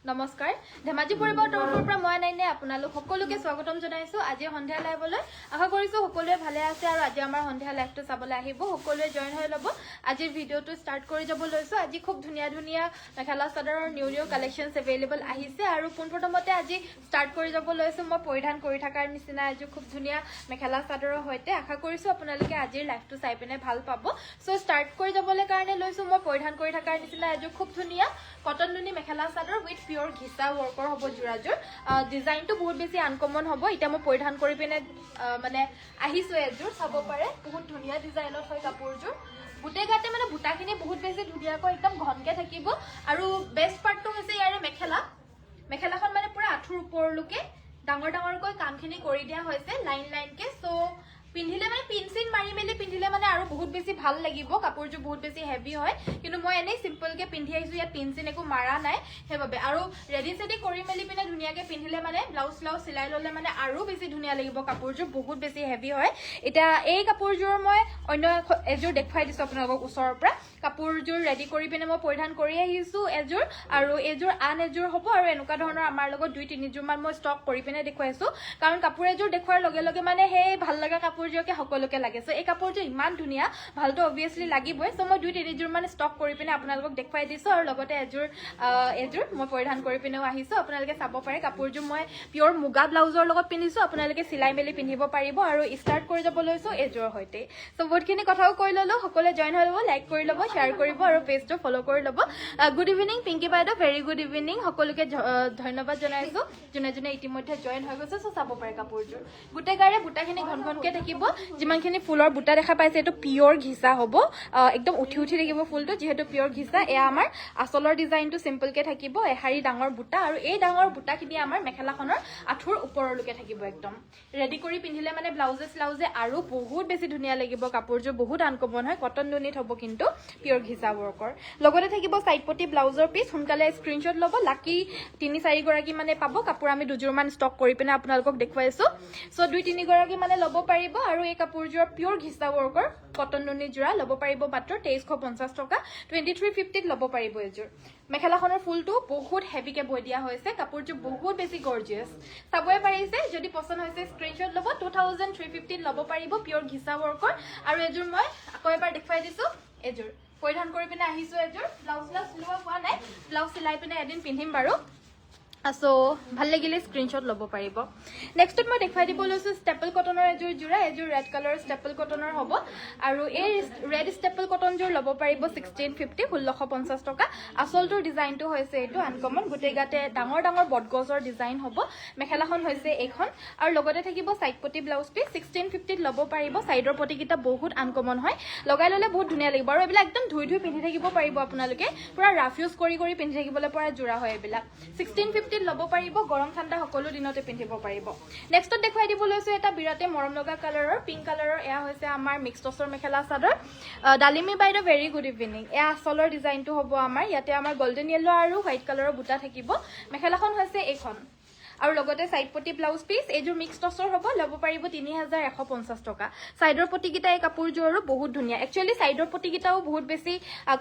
নমস্কাৰ ধেমাজি পৰিবৰ তৰফৰ পৰা মই নাইনে আপোনালোক সকলোকে স্বাগতম জনাইছো আজি সন্ধিয়া লাইভলৈ আশা কৰিছো সকলোৱে ভালে আছে আৰু আজি আমাৰ সন্ধিয়া লাইভটো চাবলৈ আহিব সকলোৱে জয়েন হৈ ল'ব আজিৰ ভিডিওটো ষ্টাৰ্ট কৰি যাব লৈছো আজি খুব ধুনীয়া ধুনীয়া মেখেলা চাদৰৰ নিউ কালেকশনছ अवेलेबल আহিছে আৰু পোনপ্ৰথমতে আজি ষ্টাৰ্ট কৰি যাব লৈছো মই পৰিধান কৰি থাকাৰ নিচিনা আজি খুব ধুনীয়া মেখেলা চাদৰৰ হৈতে আশা কৰিছো আপোনালোকে আজিৰ লাইভটো চাই পিনে ভাল পাব সো ষ্টাৰ্ট কৰি যাবলৈ কাৰণে লৈছো মই পৰিধান কৰি থাকাৰ নিচিনা আজি খুব ধুনীয়া কটন নুনি মেখেলা চাদৰ উইথ পিওৰ ঘিসা ওয়াৰ্কৰ হ'ব জোৰাজোৰ ডিজাইনটো বহুত বেছি আনকমন হ'ব এটা মই পৰিধান কৰি পিনে মানে আহিছো এজোৰ চাব পাৰে বহুত ধুনীয়া ডিজাইনত হয় কাপোৰজোৰ বুটে গাতে মানে বুটাখিনি বহুত বেছি ধুনীয়াকৈ একদম ঘনকে থাকিব আৰু বেষ্ট পাৰ্টটো হৈছে ইয়াৰে মেখেলাখন মানে পুৰা আঠুৰ ওপৰলৈকে ডাঙৰ ডাঙৰকৈ কামখিনি কৰি দিয়া হৈছে লাইন লাইনকে সো পিন্ধিলে মানে পিনচিন মাৰি মেলি পিন্ধিলে মানে আৰু বহুত বেছি ভাল লাগিব কাপোৰজোৰ বহুত বেছি হেভি হয় কিন্তু মই এনেই সিম্পল কে পিন্ধি আহিছো ইয়াত পিনচিন একো মাৰা নাই হেবাবে আৰু ৰেডি সেডি কৰি মেলি পিনে ধুনীয়াকে পিন্ধিলে মানে ব্লাউজ সিলাই ললে মানে আৰু বেছি ধুনীয়া লাগিব কাপোৰজোৰ বহুত বেছি হেভি হয় এটা এই কাপোৰজোৰ মই অন্য এজোৰ দেখুৱাই দিছো আপোনালোকক ওচৰৰ পৰা কাপোৰজোৰ ৰেডি কৰি পিনে মই পৰিধান কৰি আহিছো এজোৰ আৰু এজোৰ আন এজোৰ হ'ব আৰু এনেকুৱা ধৰণৰ আমাৰ লগত দুই তিনিজোৰ মান মই ষ্টক কৰি পিনে দেখুৱাইছো কাৰণ কাপোৰ এজোৰ দেখুৱাৰ লগে লগে মানে হেই ভাল লগা কাপোৰজোৰকে সকলোকে লাগে সো এই কাপোৰজোৰ ইমান ধুনীয়া ভালটো অবভিয়াসলি লাগিবই সো মই দুই তিনিজোৰ মান ষ্টক কৰি পিনে আপোনালোকক দেখুৱাই দিছো আৰু লগতে এজোৰ মই পৰিধান কৰি পিনেও আহিছো আপোনালোকে চাব পাৰে কাপোৰজোৰ মই পিওৰ মুগা ব্লাউজৰ লগত পিন্ধিছো আপোনালোকে সিলাই মেলি পিন্ধিব পাৰিব আৰু ষ্টাৰ্ট কৰি যাব লৈছো এজোৰ হৈতে সো বহুতখিনি কথাও কৈ ললো সকলোৱে জয়েন হৈ ল'ব লাইক কৰি ল'ব শ্বেয়াৰ কৰিব আৰু পেজটো ফলো কৰি ল'ব গুড ইভিনিং পিংকি বাইদেউ ভেৰি গুড ইভিনিং সকলোকে ধন্যবাদ জনাইছো যোনে যোনে ইতিমধ্যে জয়েন হৈ গৈছে সো চাব পাৰে কাপোৰজোৰ গোটেই গাৰে বুটাখিনি ঘন ঘনকে থাকিব যিমানখিনি ফুলৰ বুটা দেখা পাইছে এটো পিওৰ ঘিসা হ'ব একদম উঠি উঠি থাকিব ফুলটো যেহেতু পিওৰ ঘিসা এয়া আমাৰ আসলৰ ডিজাইনটো সিম্পল কে থাকিব এহাৰি ডাঙৰ বুটা আৰু এই ডাঙৰ বুটাখিনি আমাৰ মেখেলাখনৰ আঠুৰ ওপৰলৈকে থাকিব একদম ৰেডি কৰি পিন্ধিলে মানে ব্লাউজে আৰু বহুত বেছি ধুনীয়া লাগিব কাপোৰজোৰ বহুত আনকমন হয় কটন নুনিত হ'ব কিন্তু পিওৰ ঘিসা ওয়াৰ্কৰ লগতে থাকিব সাইড পটি ব্লাউজৰ পিস সোনকালে স্ক্ৰিনশ্বট ল'ব লাকি 3-4 গৰাকী মানে পাব কাপোৰ আমি দুজোৰ মান ষ্টক কৰি পিনে আপোনালোকক দেখুৱাইছো সো 2-3 গৰাকী মানে ল'ব পাৰিব আৰু এই কাপোৰজোৰ পিওৰ ঘিসা ওয়াৰ্কৰ কটন নুনি জোৰা ল'ব পাৰিব মাত্ৰ 2350 টকা 2350 ত ল'ব পাৰিব এজোৰ মেখেলাখনৰ ফুলটো বহুত হেভিকে বৈ দিয়া হৈছে কাপোৰজোৰ বহুত বেছি গৰ্জিয়াস চাবই পাৰিছে যদি পছন্দ হৈছে স্ক্ৰিনশ্বট ল'ব 2350 ল'ব পাৰিব পিওৰ ঘিসা ওয়াৰ্কৰ আৰু এজোৰ মই আকৌ এবাৰ দেখুৱাই দিছো এজোৰ পৰিধান কৰি পিনে আহিছো এজোৰ ব্লাউজ চিলোৱা হোৱা নাই ব্লাউজ চিলাই পিনে এদিন পিন্ধিম বাৰু সো ভাল লাগিলে স্ক্ৰিনশ্বট ল'ব পাৰিব নেক্সটত মই দেখুৱাই দিব লৈছো ষ্টেপল কটনৰ এজোৰ জোৰা এজোৰ ৰেড কালাৰ ষ্টেপল কটনৰ হ'ব আৰু এই ৰেড ষ্টেপল কটন জোৰ ল'ব পাৰিব 1650 টকা আসলটোৰ ডিজাইনটো হৈছে এইটো আনকমন গোটেই গাতে ডাঙৰ ডাঙৰ বটগজৰ ডিজাইন হ'ব মেখেলাখন হৈছে এইখন আৰু লগতে থাকিব সাইড পটি ব্লাউজ পিস 1650 ল'ব পাৰিব সাইডৰ পটিকিটা বহুত আনকমন হয় লগাই ললে বহুত ধুনীয়া লাগিব আৰু এইবিলাক একদম ধুই পিন্ধি থাকিব পাৰিব আপোনালোকে পুৰা ৰাফ ইউজ কৰি পিন্ধি থাকিবলৈ পৰা জোৰা হয় এইবিলাক 1650 ল'ব পাৰিব গৰম ঠাণ্ডা সকলো দিনতে পিন্ধিব পাৰিব নেক্সটত দেখুৱাই দিব লৈছো এটা বিৰাতে মৰম লগা কালাৰৰ পিংক কালাৰৰ এয়া হৈছে আমাৰ মিক্স টছৰ মেখেলা চাদৰ ডালিমি বাইদেউ ভেৰি গুড ইভিনিং এয়া আসলৰ ডিজাইনটো হ'ব আমাৰ ইয়াতে আমাৰ গোল্ডেন ইয়েলো আৰু হোৱাইট কালাৰৰ বুটা থাকিব মেখেলাখন হৈছে এইখন আৰু লগতে সাইড পটি ব্লাউজ পিস এজোৰ মিক্স টছৰ হ'ব ল'ব পাৰিব 3150 টকা সাইডৰ পটিকিটা এই কাপোৰজোৰো বহুত ধুনীয়া একচুয়ালি সাইডৰ পটিকিটাও বহুত বেছি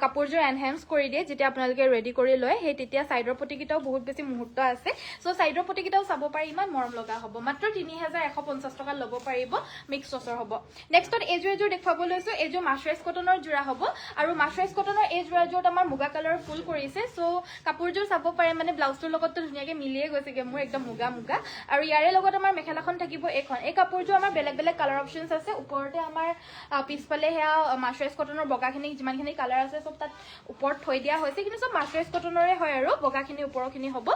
কাপোৰজোৰ এনহান্স কৰি দিয়ে যেতিয়া আপোনালোকে ৰেডি কৰি লয় সেই তেতিয়া সাইডৰ পটিকিটাও বহুত বেছি মুহূৰ্ত আছে সো সাইডৰ পটিকিটাও চাব পাৰি ইমান মৰম লগা হ'ব মাত্ৰ 3150 টকা ল'ব পাৰিব মিক্স টছৰ হ'ব নেক্সটত এজোৰ দেখুৱাব লৈছো এজোৰ মাছৰাইজ কটনৰ জোৰা হ'ব আৰু মাছৰাইজ কটনৰ এই জোৰাজোৰত আমাৰ মুগা কালাৰ ফুল কৰিছে সো কাপোৰজোৰ চাব পাৰে মানে ব্লাউজটোৰ লগত ধুনীয়াকৈ মিলিয়ে গৈছেগে মোৰ একদম মুগা আৰু ইয়াৰে লগত আমাৰ মেখেলাখন থাকিব এইখন এই কাপোৰজোৰ আমাৰ বেলেগ বেলেগ কালাৰ অপচনছ আছে ওপৰতে আমাৰ পিছফালে হেয়া মাছৰাইজ কটনৰ বগাখিনি যিমানখিনি কালাৰ আছে সব তাত ওপৰত থৈ দিয়া হৈছে কিন্তু সব মাছৰাইজ কটনৰে হয় আৰু বগাখিনি ওপৰখিনি হ'ব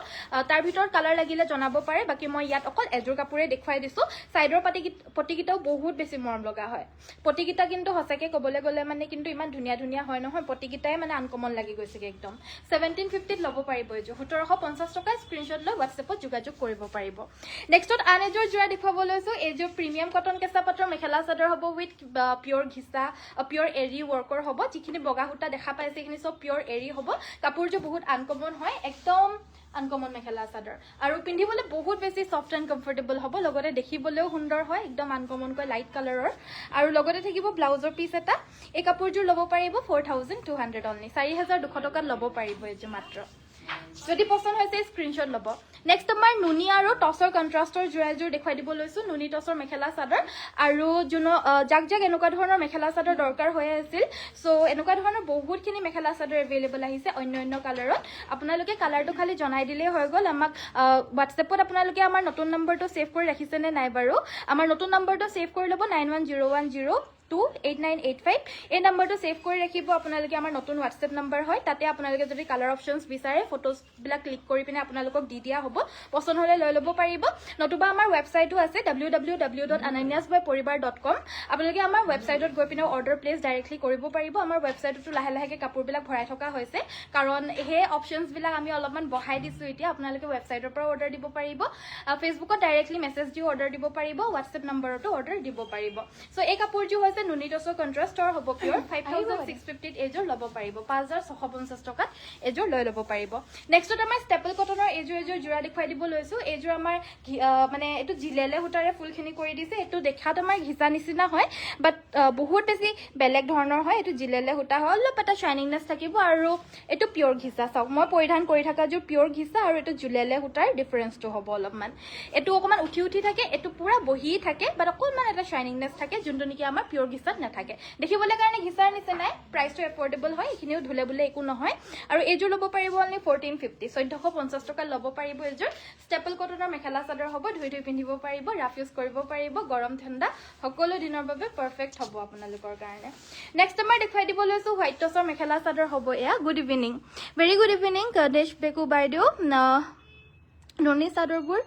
তাৰ ভিতৰত কালাৰ লাগিলে জনাব পাৰে বাকি মই ইয়াত অকল এজোৰ কাপোৰে দেখুৱাই দিছো সাইডৰ পটিকিটাও বহুত বেছি মৰম লগা হয় পটিকিটা কিন্তু হসাকে ক'বলৈ গ'লে মানে কিন্তু ইমান ধুনীয়া হয় নহয় পটিকিটাই মানে আনকমন লাগি গৈছেগে একদম 1750 ল'ব পাৰিব এজোৰ 1750 টকা স্ক্ৰিনশ্বট লৈ হোৱাটছএপত যোগাযোগ কৰিব পাৰিব নেক্সটত আন এজোৰ জোৰা দেখুৱাব লৈছো এজোৰ প্ৰিমিয়াম কটন কেঁচা পাটৰ মেখেলা চাদৰ হ'ব উইথ পিওৰ ঘিসা পিওৰ এৰি ওয়াৰ্কৰ হ'ব যিখিনি বগা সূতা দেখা পাইছে এইখিনি সব পিওৰ এৰি হ'ব কাপোৰজোৰ বহুত আনকমন হয় একদম আনকমন মেখেলা চাদৰ আৰু পিন্ধিবলৈ বহুত বেছি সফট এণ্ড কমফৰ্টেবল হ'ব লগতে দেখিবলৈও সুন্দৰ হয় একদম আনকমনকৈ লাইট কালাৰৰ আৰু লগতে থাকিব ব্লাউজৰ পিস এটা এই কাপোৰজোৰ ল'ব পাৰিব 4200 অনলি 4200 টকাত ল'ব পাৰিব এজোৰ মাত্ৰ যদি পছন্দ হৈছে স্ক্ৰীনশ্বট ল'ব নেক্সট আমাৰ নুনি আৰু টছৰ কণ্ট্ৰাষ্টৰ যোৰা এযোৰ দেখুৱাই দিব লৈছোঁ নুনি টছৰ মেখেলা চাদৰ আৰু যাক এনেকুৱা ধৰণৰ মেখেলা চাদৰ দৰকাৰ হৈ আছিল চ' এনেকুৱা ধৰণৰ বহুতখিনি মেখেলা চাদৰ এভেইলেবল আহিছে অন্য কালাৰত আপোনালোকে কালাৰটো খালি জনাই দিলেই হৈ গ'ল আমাক হোৱাটছএপত আপোনালোকে আমাৰ নতুন নম্বৰটো ছেভ কৰি ৰাখিছেনে নাই বাৰু আমাৰ নতুন নম্বৰটো ছেভ কৰি ল'ব 9101028985 এই নম্বৰটো ছেভ কৰি ৰাখিব আপোনালোকে আমাৰ নতুন হোৱাটছএপ নম্বৰ হয় তাতে আপোনালোকে যদি কালাৰ অপশ্যনছ বিচাৰে ফটোজবিলাক ক্লিক কৰি পিনে আপোনালোকক দি দিয়া হ'ব পছন্দ হ'লে লৈ ল'ব পাৰিব নতুবা আমাৰ ৱেবছাইটো আছে www.ananyasbyporibar.com আপোনালোকে আমাৰ ৱেবছাইটত গৈ পিনে অৰ্ডাৰ প্লেচ ডাইৰেক্টলি কৰিব পাৰিব আমাৰ ৱেবছাইটতো লাহে কাপোৰবিলাক ভৰাই থকা হৈছে কাৰণ সেই অপশ্যনছবিলাক আমি অলপমান বঢ়াই দিছোঁ এতিয়া আপোনালোকে ৱেবছাইটৰ পৰা অৰ্ডাৰ দিব পাৰিব ফেচবুকত ডাইৰেক্টলি মেছেজ দিও অৰ্ডাৰ দিব পাৰিব হোৱাটছএপ নম্বৰতো অৰ্ডাৰ দিব পাৰিব চ' এই কাপোৰযোৰ হৈছে নুনি টছৰ কণ্ট্ৰাষ্টৰ হ'ব পিয়ৰ 5650 এযোৰ ল'ব পাৰিব 5650 টকাত এযোৰ লৈ ল'ব পাৰিব নেক্সটত আমাৰ ষ্টেপল কটনৰ এযোৰ যোৰা দেখুৱাই দিব লৈছোঁ এইযোৰ আমাৰ মানে এইটো জিলেলে সূতাৰে ফুলখিনি কৰি দিছে এইটো দেখাত আমাৰ ঘিচা নিচিনা হয় বাট বহুত বেছি বেলেগ ধৰণৰ হয় এইটো জিলেলে সূতা হয় অলপ এটা শ্বাইনিংনেছ থাকিব আৰু এইটো পিয়ৰ ঘিচা চাওক মই পৰিধান কৰি থকাযোৰ পিয়ৰ ঘিচা আৰু এইটো জিলেলে সূতাৰ ডিফাৰেঞ্চটো হ'ব অলপমান এইটো অকণমান উঠি থাকে এইটো পুৰা বহি থাকে বাট অকণমান এটা শ্বাইনিংনেছ থাকে যোনটো নেকি আমাৰ পিয়ৰ ঘিচাত নাথাকে দেখিবলৈ কাৰণে ঘিচাৰ নিচিনাই প্ৰাইচটো এফৰ্ডেবল হয় এইখিনিও ধুলে বোলে একো নহয় আৰু এইযোৰ ল'ব পাৰিব অনলি 1450 টকা ল'ব পাৰিব এইযোৰ ষ্টেপল কটনৰ মেখেলা চাদৰ হ'ব ধুই পিন্ধিব পাৰিব ৰাফ ইউজ কৰিব পাৰিব গৰম ঠাণ্ডা সকলো দিনৰ বাবে পাৰফেক্ট হ'ব আপোনালোকৰ কাৰণে নেক্সট আমাৰ দেখুৱাই দিব লৈছোঁ হোৱাইট টছৰ মেখেলা চাদৰ হ'ব এয়া good evening very good evening Ganesh বেকু বাইদেউ নুনি চাদৰবোৰ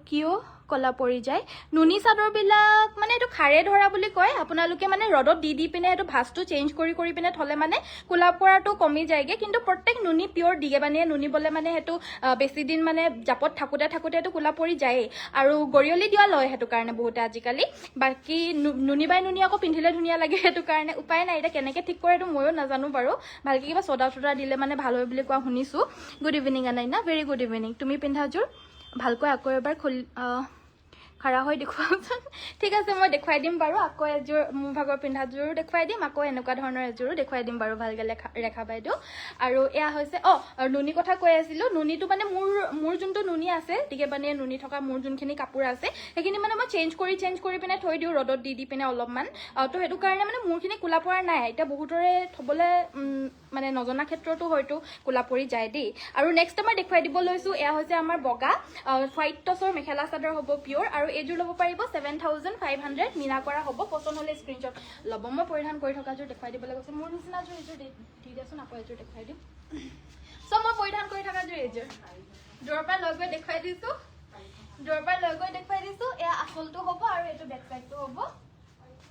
কিয় কলা পৰি যায় নুনি চাদৰবিলাক মানে এইটো খাৰে ধৰা বুলি কয় আপোনালোকে মানে ৰ'দত দি পিনে এইটো ভাজটো চেঞ্জ কৰি পিনে থ'লে মানে কোলা পৰাটো কমি যায়গে কিন্তু প্ৰত্যেক নুনি পিয়ৰ দিগেবানীয়ে নুনি বলে মানে সেইটো বেছি দিন মানে জাপত থাকোঁতে এইটো কোলা পৰি যায়েই আৰু গৰিয়লি দিয়া লয় সেইটো কাৰণে বহুতে আজিকালি বাকী নুনি বাই নুনি আকৌ পিন্ধিলে ধুনীয়া লাগে সেইটো কাৰণে উপায় নাই এতিয়া কেনেকৈ ঠিক কৰে এইটো ময়ো নাজানো বাৰু ভালকৈ কিবা চদা দিলে মানে ভাল হয় বুলি কোৱা শুনিছোঁ good evening Anaina very good evening তুমি পিন্ধাযোৰ ভালকৈ আকৌ এবাৰ খাৰা হৈ দেখুৱাওঁচোন ঠিক আছে মই দেখুৱাই দিম বাৰু আকৌ এযোৰ মোৰ ভাগৰ পিন্ধাযোৰো দেখুৱাই দিম আকৌ এনেকুৱা ধৰণৰ এযোৰো দেখুৱাই দিম বাৰু ভালকৈ ৰেখা বাইদেউ আৰু এয়া হৈছে নুনি কথা কৈ আছিলোঁ নুনিটো মানে মোৰ যোনটো নুনি আছে দিগেবানীয়ে নুনি থকা মোৰ যোনখিনি কাপোৰ আছে সেইখিনি মানে মই চেঞ্জ কৰি পিনে থৈ দিওঁ ৰ'দত দি পিনে অলপমান তো সেইটো কাৰণে মানে মোৰখিনি কোলা পৰা নাই এতিয়া বহুতৰে থ'বলৈ মানে নজনা ক্ষেত্ৰতো হয়তো কোলা পৰি যায় দেই আৰু নেক্সট আমাৰ দেখুৱাই দিব লৈছোঁ এয়া হৈছে আমাৰ বগা হোৱাইট টছৰ মেখেলা চাদৰ হ'ব পিয়ৰ আৰু এইযোৰ ল'ব পাৰিব 7500 মিনা কৰা হ'ব পছন্দ হ'লে স্ক্ৰীনশ্বট ল'ব মই পৰিধান কৰি থকাযোৰ দেখুৱাই দিবলৈ কৈছোঁ মোৰ নিচিনাযোৰ এইযোৰ দি দিয়াচোন আকৌ এযোৰ দেখুৱাই দিম চ' মই পৰিধান কৰি থকাযোৰ এইযোৰ দূৰৰ পৰা লৈ গৈ দেখুৱাই দিছোঁ এয়া আচলটো হ'ব আৰু এইটো বেক চাইডটো হ'ব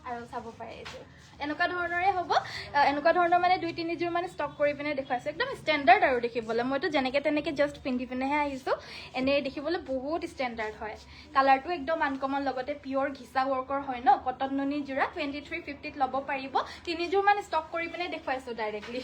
আৰু চাব পাৰে এইযোৰ এনেকুৱা ধৰণৰে হ'ব এনেকুৱা ধৰণৰ মানে 2-3 মানে ষ্টক কৰি পিনে দেখুৱাইছোঁ একদম ষ্টেণ্ডাৰ্ড আৰু দেখিবলৈ মইতো যেনেকৈ তেনেকৈ জাষ্ট পিন্ধি পিনেহে আহিছোঁ এনেই দেখিবলৈ বহুত ষ্টেণ্ডাৰ্ড হয় কালাৰটো একদম আনকমন লগতে পিয়ৰ ঘিচা ৱৰ্কৰ হয় ন কটন নুনি যোৰা 2350 ল'ব পাৰিব 3 মানে ষ্টক কৰি পিনে দেখুৱাইছোঁ ডাইৰেক্টলি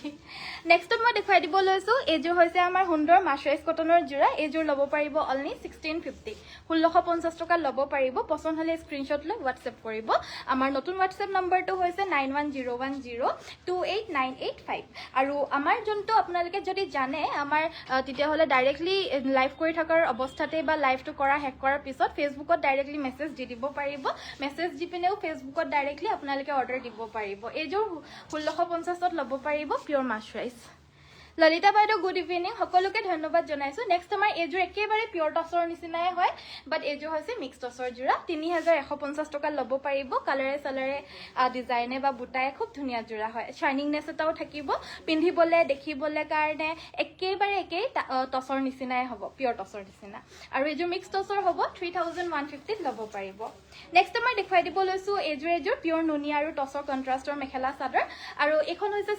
নেক্সটত মই দেখুৱাই দিব লৈছোঁ এইযোৰ হৈছে আমাৰ সুন্দৰ মাছৰাইজ কটনৰ যোৰা এইযোৰ ল'ব পাৰিব অনলি 1650 টকা ল'ব পাৰিব পছন্দ হ'লে স্ক্ৰীনশ্বট লৈ হোৱাটছএপ কৰিব আমাৰ নতুন হোৱাটছএপ নম্বৰটো হৈছে 9101028985 আৰু আমাৰ যোনটো আপোনালোকে যদি জানে আমাৰ তেতিয়াহ'লে ডাইৰেক্টলি লাইভ কৰি থকাৰ অৱস্থাতে বা লাইভটো শেষ কৰাৰ পিছত ফেচবুকত ডাইৰেক্টলি মেছেজ দি দিব পাৰিব মেছেজ দি পিনেও ফেচবুকত ডাইৰেক্টলি আপোনালোকে অৰ্ডাৰ দিব পাৰিব এইযোৰ 1650ত ল'ব পাৰিব পিয়ৰ মাছৰাইজ ললিতা বাইদেউ গুড ইভিনিং সকলোকে ধন্যবাদ জনাইছোঁ নেক্সট আমাৰ এইযোৰ একেবাৰে পিয়ৰ টছৰ নিচিনাই হয় বাট এইযোৰ হৈছে মিক্স টছৰ যোৰা 3150 টকা ল'ব পাৰিব কালাৰে চালাৰে ডিজাইনে বা বুটাই খুব ধুনীয়া যোৰা হয় শ্বাইনিংনেছ এটাও থাকিব পিন্ধিবলৈ দেখিবলৈ কাৰণে একেবাৰে একেই টছৰ নিচিনাই হ'ব পিয়ৰ টছৰ নিচিনা আৰু এইযোৰ মিক্স টছৰ হ'ব 3150 ল'ব পাৰিব নেক্সট আমাৰ দেখুৱাই দিব লৈছোঁ এইযোৰ পিয়ৰ নুনি আৰু টছৰ কণ্ট্ৰাষ্টৰ মেখেলা চাদৰ আৰু এইখন হৈছে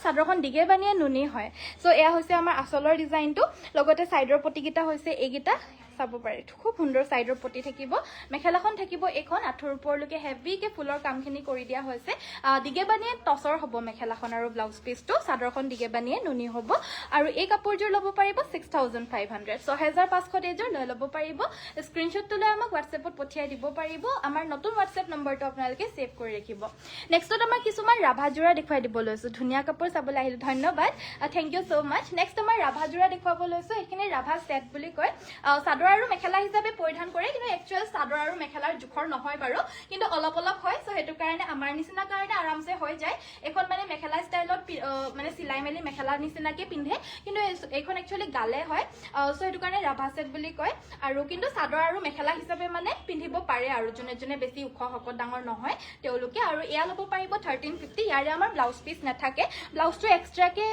চাদৰখন দিগেবানীয়ে নুনি হয় চ' এয়া হৈছে আমাৰ আচলৰ ডিজাইনটো লগতে চাইডৰ পটিকেইটা হৈছে এইকেইটা চাব পাৰে খুব সুন্দৰ সাইডৰ পটি থাকিব মেখেলাখন থাকিব এখন আঠুৰ ওপৰলৈকে হেভিকে ফুলৰ কামখিনি কৰি দিয়া হৈছে দিগে বানিয়ে টসৰ হ'ব মেখেলাখন আৰু ব্লাউজ পিসটো চাদৰখন দিগে বানিয়ে নুনি হ'ব আৰু এই কাপোৰযোৰ ল'ব পাৰিব 6500 6500 এযোৰ লৈ ল'ব পাৰিব স্ক্ৰিনশ্বট তুলে আমাক WhatsAppত পঠিয়াই দিব পাৰিব আমাৰ নতুন WhatsApp নম্বৰটো আপোনালোকে সেভ কৰি ৰাখিব নেক্সটত আমাৰ কিছুমান ৰাভাজোৰা দেখুৱাই দিব লৈছো ধুনিয়া কাপোৰ চাবলৈ আহিল ধন্যবাদ থ্যাংক ইউ সো মাচ নেক্সট আমাৰ ৰাভাজোৰা দেখুৱাব লৈছো এখিনি ৰাভা সেট বুলি কয় চাদৰ আৰু মেখেলা হিচাপে পৰিধান কৰে কিন্তু একচুয়াল চাদৰ আৰু মেখেলাৰ জুখৰ নহয় বাৰু কিন্তু অলপ অলপ হয় সো হেতু কাৰণে আমাৰ নিচিনা কাৰণে আৰামসে হৈ যায় এখন মানে মেখেলা ষ্টাইলত মানে সিলাই মেলি মেখেলাৰ নিচিনাকে পিন্ধে কিন্তু এইখন একচুয়ালি গালে হয় সো হেতু কাৰণে ৰাভা সেট বুলি কয় আৰু কিন্তু চাদৰ আৰু মেখেলা হিচাপে মানে পিন্ধিব পাৰে আৰু জনে জনে বেছি উখ হকত ডাঙৰ নহয় তেওঁলোকে আৰু এয়া ল'ব পাৰিব 1350 ইয়াৰে আমাৰ ব্লাউজ পিস নাথাকে ব্লাউজটো এক্সট্ৰাকে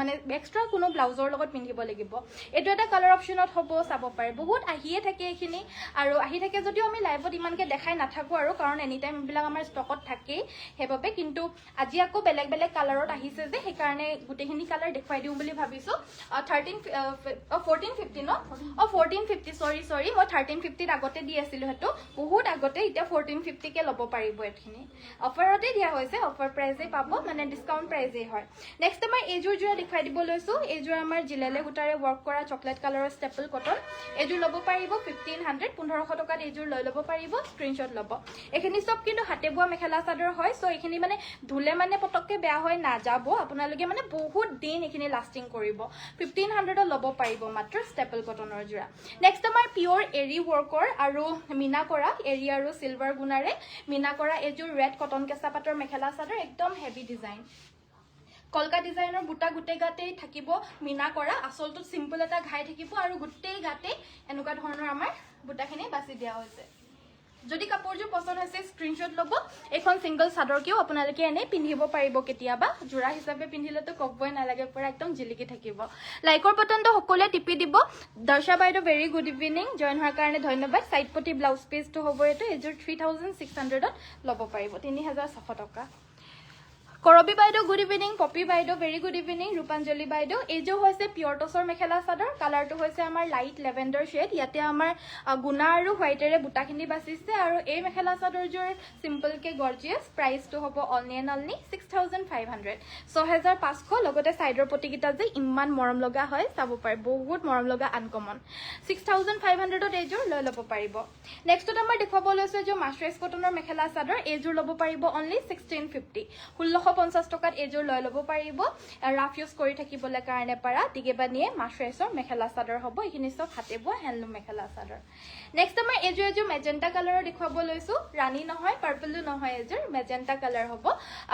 মানে এক্সট্ৰা কোনো ব্লাউজৰ লগত পিন্ধিব লাগিব এটো এটা কালাৰ অপচনত হ'ব চাব পাৰে বহুত আহিয়ে থাকে এখিনি আৰু আহি থাকে যদিও আমি লাইভত ইমানকে দেখাই নাথাকো আৰু কাৰণ এনি টাইম বিলাক আমাৰ ষ্টকত থাকে হেবাবে কিন্তু আজি আকৌ বেলেগ বেলেগ কালাৰত আহিছে যে সেই কাৰণে গুটেখিনি কালাৰ দেখুৱাই দিও বুলি ভাবিছো 1450 ন 1450 সৰি মই 1350 আগতে দি আছিল হেতু বহুত আগতে এটা 1450 কে ল'ব পাৰিব এখিনি অফাৰতে দিয়া হৈছে অফাৰ প্ৰাইজে পাব মানে ডিসকাউন্ট প্ৰাইজে হয় নেক্সট আমাৰ এজোৰ জোৰা দেখুৱাই দিব লৈছো এজোৰ আমাৰ জিলেলে হুটাৰে ওয়াৰ্ক কৰা চকলেট কালাৰৰ ষ্টেপল কটন এজোৰ ল'ব পাৰিব 1500 1500 টকাত এজোৰ লৈ ল'ব পাৰিব স্ক্ৰিনশ্বট ল'ব এখিনি সব কিন্তু হাতে বোৱা মেখেলা চাদৰ হয় সো এখিনি মানে ধুলে মানে পটককে বেয়া হয় না যাব আপোনালোকে মানে বহুত দিন এখিনি লাস্টিং কৰিব 1500 ল'ব পাৰিব মাত্ৰ ষ্টেপল কটনৰ জোৰা নেক্সট আমাৰ পিওৰ এৰি ওয়াৰ্কৰ আৰু মিনা কৰা এৰি আৰু সিলভাৰ গুণাৰে মিনা কৰা এজোৰ ৰেড কটন কেঁচা পাটৰ মেখেলা চাদৰ একদম হেভি ডিজাইন কলকা ডিজাইনৰ বুটা গুটে গাতে থাকিব মিনা কৰা আসলটো সিম্পল এটা ঘাই থাকিব আৰু গুটে গাতে এনেকুৱা ধৰণৰ আমাৰ বুটাখিনি বাছি দিয়া হৈছে যদি কাপোৰযোৰ পছন্দ হৈছে স্ক্ৰিনশ্বট ল'ব এখন সিঙ্গল চাদৰকেও আপোনালোকে এনে পিন্ধিব পাৰিব কেতিয়াবা জোৰা হিচাপে পিন্ধিলেতো কবই নালাগে পুৰা একদম জিলিকি থাকিব লাইকৰ বটনটো সকলোৱে টিপি দিব দৰ্শা বাইদেউ ভেৰি গুড ইভিনিং জয়েন হোৱাৰ কাৰণে ধন্যবাদ সাইড পটি ব্লাউজ পিসটো হ'ব এটো এজোৰ 3600 ত ল'ব পাৰিব 3600 টকা কৰবি বাইদেউ গুড ইভিনিং পপি বাইদেউ ভেৰি গুড ইভিনিং ৰূপাঞ্জলি বাইদেউ এজো হৈছে পিওৰ টসৰ মেখেলা চাদৰ কালাৰটো হৈছে আমাৰ লাইট লেভেণ্ডাৰ শেড ইয়াতে আমাৰ গুনা আৰু হোৱাইটেৰে বুটাখিনি বাছিছে আৰু এই মেখেলা চাদৰজোৰ সিম্পল কে গৰ্জিয়াস প্ৰাইসটো হ'ব অনলি 6500 6500 লগতে সাইডৰ পটিকিটা যে ইমান মৰম লগা হয় চাব পাৰে বহুত মৰম লগা আনকমন 6500 ত এজোৰ লৈ ল'ব পাৰিব নেক্সটত আমাৰ দেখুৱাব লৈছো যে মাস্টাৰ্ছ কটনৰ মেখেলা চাদৰ এজোৰ ল'ব পাৰিব অনলি 1650 1650 টকাত এজোৰ লৈ ল'ব পাৰিব ৰাফ ইউজ কৰি থাকিবলৈ কাৰণে পাৰা দিগেবানিয়ে মাস্টাৰ্ছৰ মেখেলা চাদৰ হ'ব এখিনি সব হাতে বোৱা হ্যান্ডলুম মেখেলা চাদৰ নেক্সট আমাৰ এজোৰ মেজেন্টা কালাৰৰ দেখুৱাব লৈছো ৰানী নহয় পাৰ্পলও নহয় এজোৰ মেজেন্টা কালাৰ হ'ব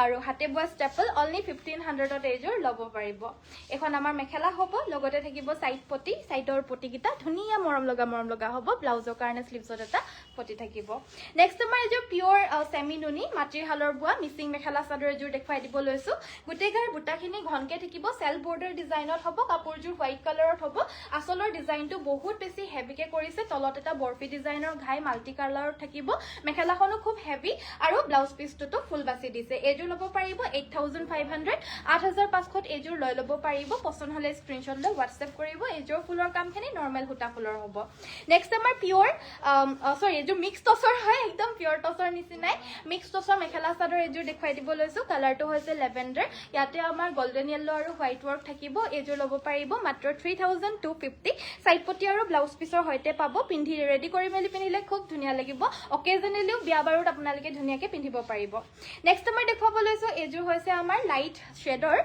আৰু হাতে বোৱা ষ্টেপল অনলি 1500 ত এজোৰ ল'ব পাৰিব এখন আমাৰ মেখেলা হ'ব লগতে থাকিব সাইড পটি সাইডৰ পটিকিটা ধুনিয়া মৰম লগা হ'ব ব্লাউজৰ কাৰণে স্লিভছত এটা পটি থাকিব নেক্সট আমাৰ এজোৰ পিওৰ সেমি নুনি মাটিৰ হালৰ বোৱা মিচিং মেখেলা চাদৰ এজোৰ দেখুৱাই দিব লৈছো গুটেগাৰ বুটাখিনি ঘনকে থাকিব সেল বৰ্ডাৰ ডিজাইনত হ'ব কাপোৰযোৰ হোৱাইট কালাৰত হ'ব আসলৰ ডিজাইনটো বহুত বেছি হেভিকে কৰিছে তলত এটা বৰফি ডিজাইনৰ ঘাই মাল্টি কালাৰত থাকিব মেখেলাখনো খুব হেভি আৰু ব্লাউজ পিসটো ফুল বাছি দিছে এজোৰ ল'ব পাৰিব 8500 8500 এজোৰ লৈ ল'ব পাৰিব পছন্দ হলে স্ক্ৰিনশ্বট লৈ WhatsApp কৰিব এজোৰ ফুলৰ কামখিনি নৰমাল হুটা ফুলৰ হ'ব নেক্সট আমাৰ পিওৰ সৰি এজোৰ মিক্স টসৰ হয় একদম পিওৰ টসৰ নিচিনাই মিক্স টসৰ মেখেলা চাদৰ এজোৰ দেখুৱাই দিব লৈছো কালাৰটো হৈছে লেভেণ্ডাৰ ইয়াতে আমাৰ গোল্ডেন ইয়েলো আৰু হোৱাইট ওয়াৰ্ক থাকিব এজোৰ ল'ব পাৰিব মাত্ৰ 3250 সাইড পটি আৰু ব্লাউজ পিসৰ হৈতে পাব পিন্ধি ৰেডি কৰি মেলি পিন্ধিলে খুব ধুনিয়া লাগিব অকেজনেলিও বিয়া বাৰুত আপোনালোকে ধুনিয়াকে পিন্ধিব পাৰিব নেক্সট আমাৰ দেখুৱাব লৈছো এজোৰ হৈছে আমাৰ লাইট শেডৰ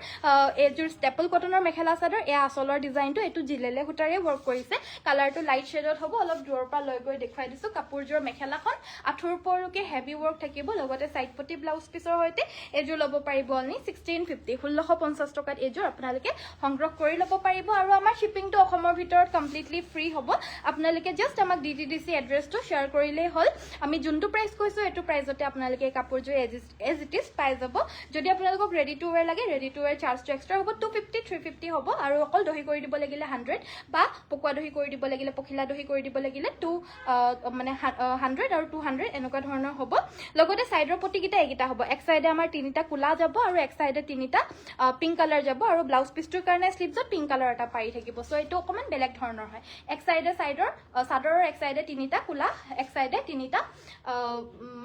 এজোৰ ষ্টেপল কটনৰ মেখেলা চাদৰ এয়া আসলৰ ডিজাইনটো এটো জিলেলে হুটাৰে ওয়াৰ্ক কৰিছে কালাৰটো লাইট শেডত হ'ব অলপ দূৰৰ পৰা লৈ গৈ দেখুৱাই দিছো কাপোৰযোৰ মেখেলাখন আঠুৰ পৰকে হেভি ওয়াৰ্ক থাকিব লগতে সাইড পটি ব্লাউজ পিসৰ হৈতে এজোৰ ল'ব পাৰিব অনলি 1650 1650 টকাত এজোৰ আপোনালোকে সংগ্ৰহ কৰি ল'ব পাৰিব আৰু আমাৰ শিপিংটো অসমৰ ভিতৰত কমপ্লিটলি ফ্ৰী হ'ব আপোনালোকে জাস্ট আমাক DTDC এড্ৰেছটো শেয়াৰ কৰিলেই হ'ল আমি যোনটো প্ৰাইস কৈছো এটো প্ৰাইসতে আপোনালোকে কাপোৰযোৰ এজ ইট ইজ পাই যাব যদি আপোনালোকক ৰেডি টু ওয়্যাৰ লাগে ৰেডি টু ওয়্যাৰ চাৰ্জটো এক্সট্ৰা হ'ব 250 350 হ'ব আৰু অকল দহি কৰি দিব লাগিলে 100 বা পকুৱা দহি কৰি দিব লাগিলে পখিলা দহি কৰি দিব লাগিলে 2 মানে 100 আৰু 200 এনেকুৱা ধৰণৰ হ'ব লগতে সাইডৰ পটিকিটা একিটা হ'ব এক সাইডে আমাৰ তিনিটা কুলা কলা যাব আৰু এক সাইডে তিনিটা পিংক কালাৰ যাব আৰু ব্লাউজ পিছটোৰ কাৰণে স্লিভছত পিংক কালাৰ এটা পাৰি থাকিব সো এটো অকমান বেলেগ ধৰণৰ হয় এক সাইডে সাইডৰ সাদৰৰ এক সাইডে তিনিটা কলা এক সাইডে তিনিটা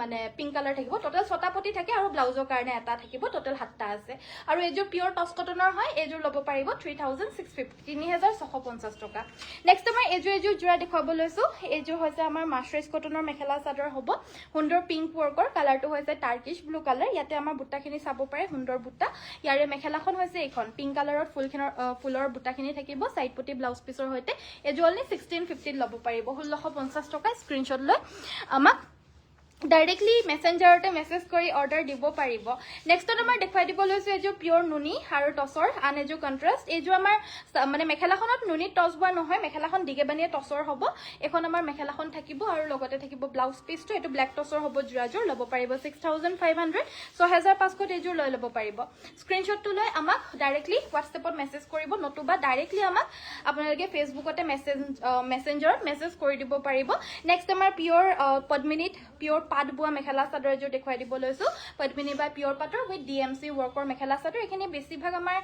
মানে পিংক কালাৰ থাকিব টোটাল 6টা পটি থাকে আৰু ব্লাউজৰ কাৰণে এটা থাকিব টোটাল 7টা আছে আৰু এযোৰ পিওৰ টচ কটনৰ হয় এযোৰ ল'ব পাৰিব 3650 3650 টকা নেক্সট আমাৰ এযোৰ জোৰা দেখাব লৈছো এযোৰ হৈছে আমাৰ মাছৰাইজ কটনৰ মেখেলা চাদৰ হ'ব সুন্দৰ পিংক ৱৰ্কৰ কালাৰটো হৈছে টাৰ্কিশ ব্লু কালাৰ ইয়াতে আমাৰ বুটাখিনি চাব পাৰে সুন্দৰ বুটা ইয়াৰে মেখেলাখন হৈছে এইখন পিংক কালাৰত ফুলৰ বুটাখিনি থাকিব সাইড পটি ব্লাউজ পিছৰ হৈতে এযোৰ অনলি 1650 ল'ব পাৰিব 1650 টকা স্ক্ৰিনশ্বট লৈ আমাক ডাইৰেক্টলি মেসেঞ্জাৰতে মেসেজ কৰি অৰ্ডাৰ দিব পাৰিব নেক্সটত আমাৰ দেখাই দিব লৈছো এযোৰ পিওৰ নুনি আৰু টছৰ আন এযোৰ কন্ট্ৰাষ্ট এযোৰ আমাৰ মানে মেখেলাখনত নুনি টছ বোৱা নহয় মেখেলাখন দিগেবানিয়ে টছৰ হ'ব এখন আমাৰ মেখেলাখন থাকিব আৰু লগতে থাকিব ব্লাউজ পিছটো এটো ব্ল্যাক টছৰ হ'ব জোৰাজোৰ ল'ব পাৰিব 6500 6500 এযোৰ লৈ ল'ব পাৰিব স্ক্ৰিনশ্বটটো লৈ আমাক ডাইৰেক্টলি হোৱাটছএপত মেসেজ কৰিব নতুবা ডাইৰেক্টলি আমাক আপোনালোকে ফেসবুকতে মেসেঞ্জাৰত মেসেজ কৰি দিব পাৰিব নেক্সট আমাৰ পিওৰ পদ্মিনীত পিওৰ পাট বুৱা মেখেলা চাদৰ এযোৰ দেখাই দিব লৈছো পদ্মিনী বাই পিওৰ পাটৰ উইথ ডিএমসি ৱৰ্কৰ মেখেলা চাদৰ এখিনি বেছিভাগ আমাৰ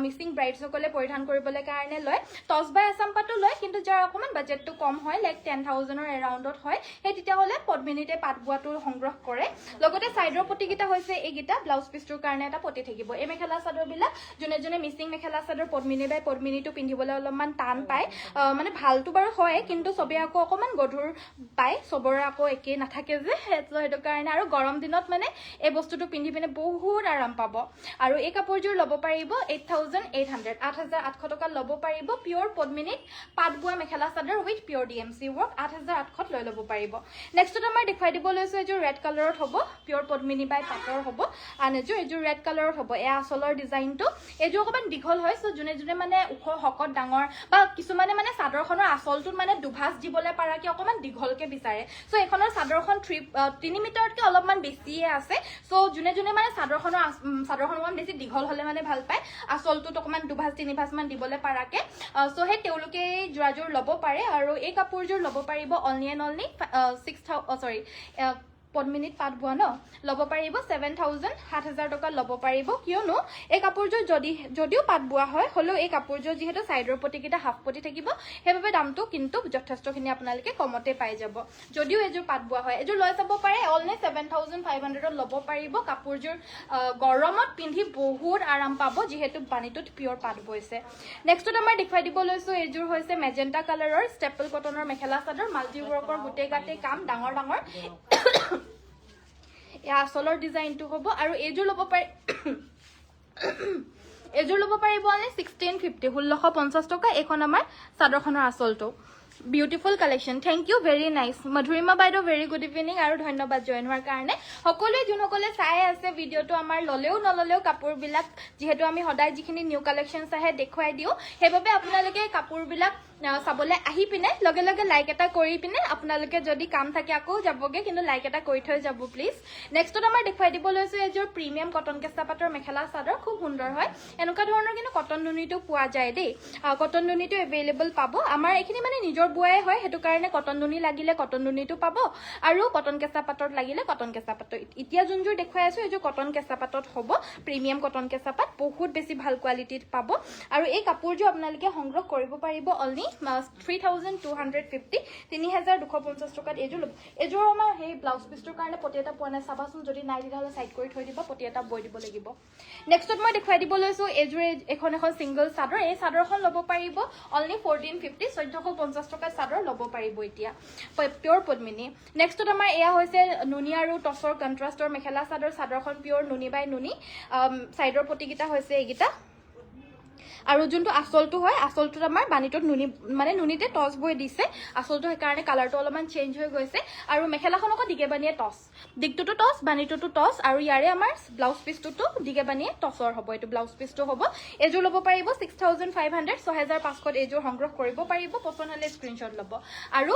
মিসিং ব্ৰাইডছ সকলে পৰিধান কৰিবলৈ কাৰণে লয় টছ বাই আসাম পাটো লয় কিন্তু যাৰ অকমান বাজেটটো কম হয় লাইক 10000 ৰ এৰাউণ্ডত হয় সেই তেতিয়া হলে পদ্মিনীতে পাট বুৱাটো সংগ্ৰহ কৰে লগতে সাইডৰ পটিকিটা হৈছে এইগিটা ব্লাউজ পিছটোৰ কাৰণে এটা পটি থাকিব এই মেখেলা চাদৰ বিলাক জনে জনে মিসিং মেখেলা চাদৰ পদ্মিনী বাই পদ্মিনীটো পিন্ধিবলৈ অলপমান টান পায় মানে ভালটো বাৰু হয় কিন্তু সবে আকৌ অকমান গধুৰ পায় সবৰে আকৌ একে নাথাকে যে হেটো কাৰণে আৰু গৰম দিনত মানে এই বস্তুটো পিন্ধি পিনে বহুত আৰাম পাব আৰু এই কাপোৰযোৰ ল'ব পাৰিব 8800 8800 টকা ল'ব পাৰিব পিওৰ পদ্মিনীত পাট বুৱা mekhela chador with pure DMC work 8800 লৈ ল'ব পাৰিব নেক্সটত আমাৰ দেখাই দিব লৈছো এযোৰ ৰেড কালাৰত হ'ব পিওৰ পদ্মিনী বাই পাটৰ হ'ব আন এযোৰ ৰেড কালাৰত হ'ব এ আসলৰ ডিজাইনটো এযোৰ অকমান দীঘল হয় সো জুনে জুনে মানে উখ হকত ডাঙৰ বা কিছুমানে মানে চাদৰখনৰ আসলটোত মানে দুভাজ দিবলৈ পাৰাকে অকমান দীঘলকে বিচাৰে সো এখনৰ চাদৰখন 3 মিটাৰতকে অলপমান বেছিয়ে আছে সো জুনে জুনে মানে চাদৰখন বেছি দীঘল হলে মানে ভাল পায় আসলটো অকমান দুভাজ তিনিভাজ মান দিবলৈ পাৰাকে সো হে তেওলোকে জোৰাজোৰ ল'ব পাৰে আৰু এই কাপোৰযোৰ ল'ব পাৰিব অনলি 6000 পদ্মিনীত পাট বুৱা ন ল'ব পাৰিব 7000 টকা ল'ব পাৰিব কিয়নো এই কাপোৰযোৰ যদিও পাট বুৱা হয় হলেও এই কাপোৰযোৰ যেহেতু সাইডৰ পটিকিটা হাফ পটি থাকিব হেবাবে দামটো কিন্তু যথেষ্টখিনি আপোনালোকে কমতে পাই যাব যদিও এযোৰ পাট বুৱা হয় এযোৰ লৈ যাব পাৰে অনলি 7500 ল'ব পাৰিব কাপোৰযোৰ গৰমত পিন্ধি বহুত আৰাম পাব যেহেতু বানিটোত পিওৰ পাট বৈছে নেক্সটত আমাৰ দেখাই দিব লৈছো এযোৰ হৈছে মেজেন্টা কালাৰৰ ষ্টেপল কটনৰ মেখেলা চাদৰ মাল্টি ৱৰ্কৰ গুটে গাতে কাম ডাঙৰ এয়া আসলৰ ডিজাইনটো হ'ব আৰু এযোৰ ল'ব পাৰে এযোৰ ল'ব পাৰিব মানে 1650 1650 টকা এখন আমাৰ চাদৰখনৰ আসলটো beautiful collection thank you very nice Madhurima বাইদেউ ভেৰি গুড ইভিনিং আৰু ধন্যবাদ জয়েন হোৱাৰ কাৰণে সকলোৱে যোনসকলে চাই আছে ভিডিওটো আমাৰ ললেও নললেও কাপোৰ বিলাক যেহেতু আমি সদায় যিখিনি নিউ কালেকশনছ আহে দেখুৱাই দিও হেবাবে আপোনালোকে কাপোৰ বিলাক চাবলে আহি পিনে লগে লগে লাইক এটা কৰি পিনে আপোনালোকে যদি কাম থাকে আকৌ যাবগে কিন্তু লাইক এটা কৰি থৈ যাব প্লিজ নেক্সটত আমাৰ দেখুৱাই দিব লৈছো এযোৰ প্ৰিমিয়াম কটন কেঁচা পাটৰ মেখেলা চাদৰ খুব সুন্দৰ হয় এনেকুৱা ধৰণৰ কিন্তু কটন নুনিটো পোৱা যায় দেই কটন নুনিটো এভেইলেবল পাব আমাৰ এখিনি মানে নিজৰ বুৱাই হয় হেতু কাৰণে কটন নুনি লাগিলে কটন নুনিটো পাব আৰু কটন কেঁচা পাটত লাগিলে কটন কেঁচা পাট এতিয়া যোনযোৰ দেখুৱাই আছো এযোৰ কটন কেঁচা পাটত হ'ব প্ৰিমিয়াম কটন কেঁচা পাট বহুত বেছি ভাল কোৱালিটিত পাব আৰু এই কাপোৰযোৰ আপোনালোকে সংগ্ৰহ কৰিব পাৰিব অনলি 3250 3250 টকাত এযোৰ আমাৰ সেই ব্লাউজ পিছটোৰ কাৰণে পটি এটা পোৱা নাই চাবাচোন যদি নাই দিলে সাইড কৰি থৈ দিব পটি এটা বৈ দিব লাগিব নেক্সটত মই দেখাই দিব লৈছো এযোৰ এখন সিঙ্গল চাদৰ এই চাদৰখন ল'ব পাৰিব অনলি 1450 1450 টকা চাদৰ ল'ব পাৰিব এতিয়া পিওৰ পদ্মিনী নেক্সটত আমাৰ এয়া হৈছে নুনি আৰু টছৰ কন্ট্ৰাষ্টৰ মেখেলা চাদৰখন পিওৰ নুনি বাই নুনি সাইডৰ পটিকিটা হৈছে এইগিটা আৰু যোনটো আসলটো হয় আসলটো আমাৰ বানিটোত নুনি মানে নুনিতে টছ বৈ দিছে আসলটো সেই কাৰণে কালাৰটো অলপমান চেঞ্জ হৈ গৈছে আৰু মেখেলাখনক দিগেবানিয়ে টছ দিগটোটো টছ বানিটোটো টছ আৰু ইয়াৰে আমাৰ ব্লাউজ পিছটোটো দিগেবানিয়ে টছৰ হ'ব এটো ব্লাউজ পিছটো হ'ব এযোৰ ল'ব পাৰিব 6500 6500 এযোৰ সংগ্ৰহ কৰিব পাৰিব পছন্দ হলে স্ক্ৰিনশ্বট ল'ব আৰু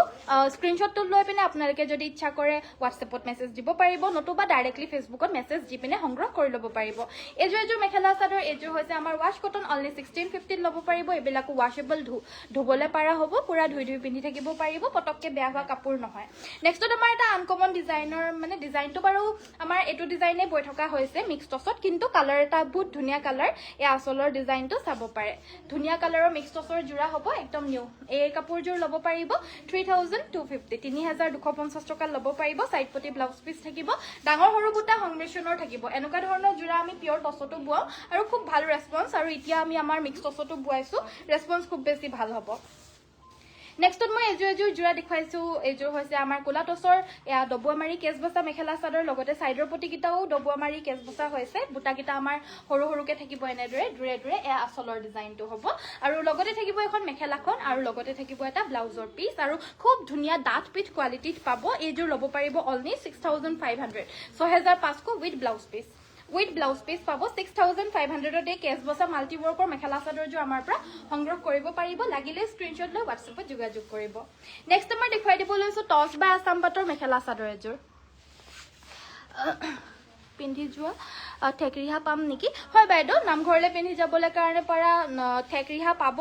স্ক্ৰিনশ্বটটো লৈ পিনে আপোনালোকে যদি ইচ্ছা কৰে হোৱাটছএপত মেসেজ দিব পাৰিব নতুবা ডাইৰেক্টলি ফেসবুকত মেসেজ দি পিনে সংগ্ৰহ কৰি ল'ব পাৰিব এযোৰ মেখেলা চাদৰ এযোৰ হৈছে আমাৰ ৱাশ কটন অনলি 60 1650 ল'ব পাৰিব এবিলাকো ওয়াশেবল ধুবলে পাৰা হ'ব পুৰা ধুই পিন্ধি থাকিব পাৰিব পটককে বেয়া হোৱা কাপোৰ নহয় নেক্সটত আমাৰ এটা আনকমন ডিজাইনৰ মানে ডিজাইনটো বাৰু আমাৰ এটো ডিজাইনে বৈ থকা হৈছে মিক্স টছত কিন্তু কালাৰ এটা বহুত ধুনিয়া কালাৰ এই আসলৰ ডিজাইনটো চাব পাৰে ধুনিয়া কালাৰৰ মিক্স টছৰ জোৰা হ'ব একদম নিউ এই কাপোৰজোৰ ল'ব পাৰিব 3250 3250 টকা ল'ব পাৰিব সাইড পটি ব্লাউজ পিস থাকিব ডাঙৰ সৰু বুটা সংমিশ্ৰণৰ থাকিব এনেকুৱা ধৰণৰ জোৰা আমি পিওৰ টছটো বুৱাও আৰু খুব ভাল ৰেসপন্স আৰু এতিয়া আমি আমাৰ মিক্স টছটো বুৱাইছো ৰেসপন্স খুব বেছি ভাল হ'ব নেক্সটত মই এজোৰ জোৰা দেখাইছো এজোৰ হৈছে আমাৰ কোলা টছৰ এয়া ডবুৱামাৰি কেছবছা মেখেলা চাদৰ লগতে সাইডৰ পটি কিটাও ডবুৱামাৰি কেছবছা হৈছে বুটা কিটা আমাৰ সৰু সৰুকে থাকিব এনেদৰে দূৰে দূৰে এয়া আসলৰ ডিজাইনটো হ'ব আৰু লগতে থাকিব এখন মেখেলাখন আৰু লগতে থাকিব এটা ব্লাউজৰ পিস আৰু খুব ধুনিয়া ডাঠ পিঠ কোৱালিটিত পাব এজোৰ ল'ব পাৰিব only 6500 6500 with blouse piece with blouse piece পাবো 6500 তে কেছবছা মাল্টি ওয়াৰ্কৰ মেখেলা চাদৰ जो আমাৰ পৰা সংগ্ৰহ কৰিব পাৰিব লাগিলে স্ক্ৰিনশ্বট লৈ WhatsApp-ত যোগাযোগ কৰিব নেক্সট আমাৰ দেখুৱাই দিব লৈছো টছ বা আসাম পাটৰ মেখেলা চাদৰ এজোৰ পিন্ধি যোৱা ঠেকৰিহা পাম নেকি হয় বাইদেউ নামঘৰলে পিন্ধি যাবলে কাৰণে পৰা ঠেকৰিহা পাব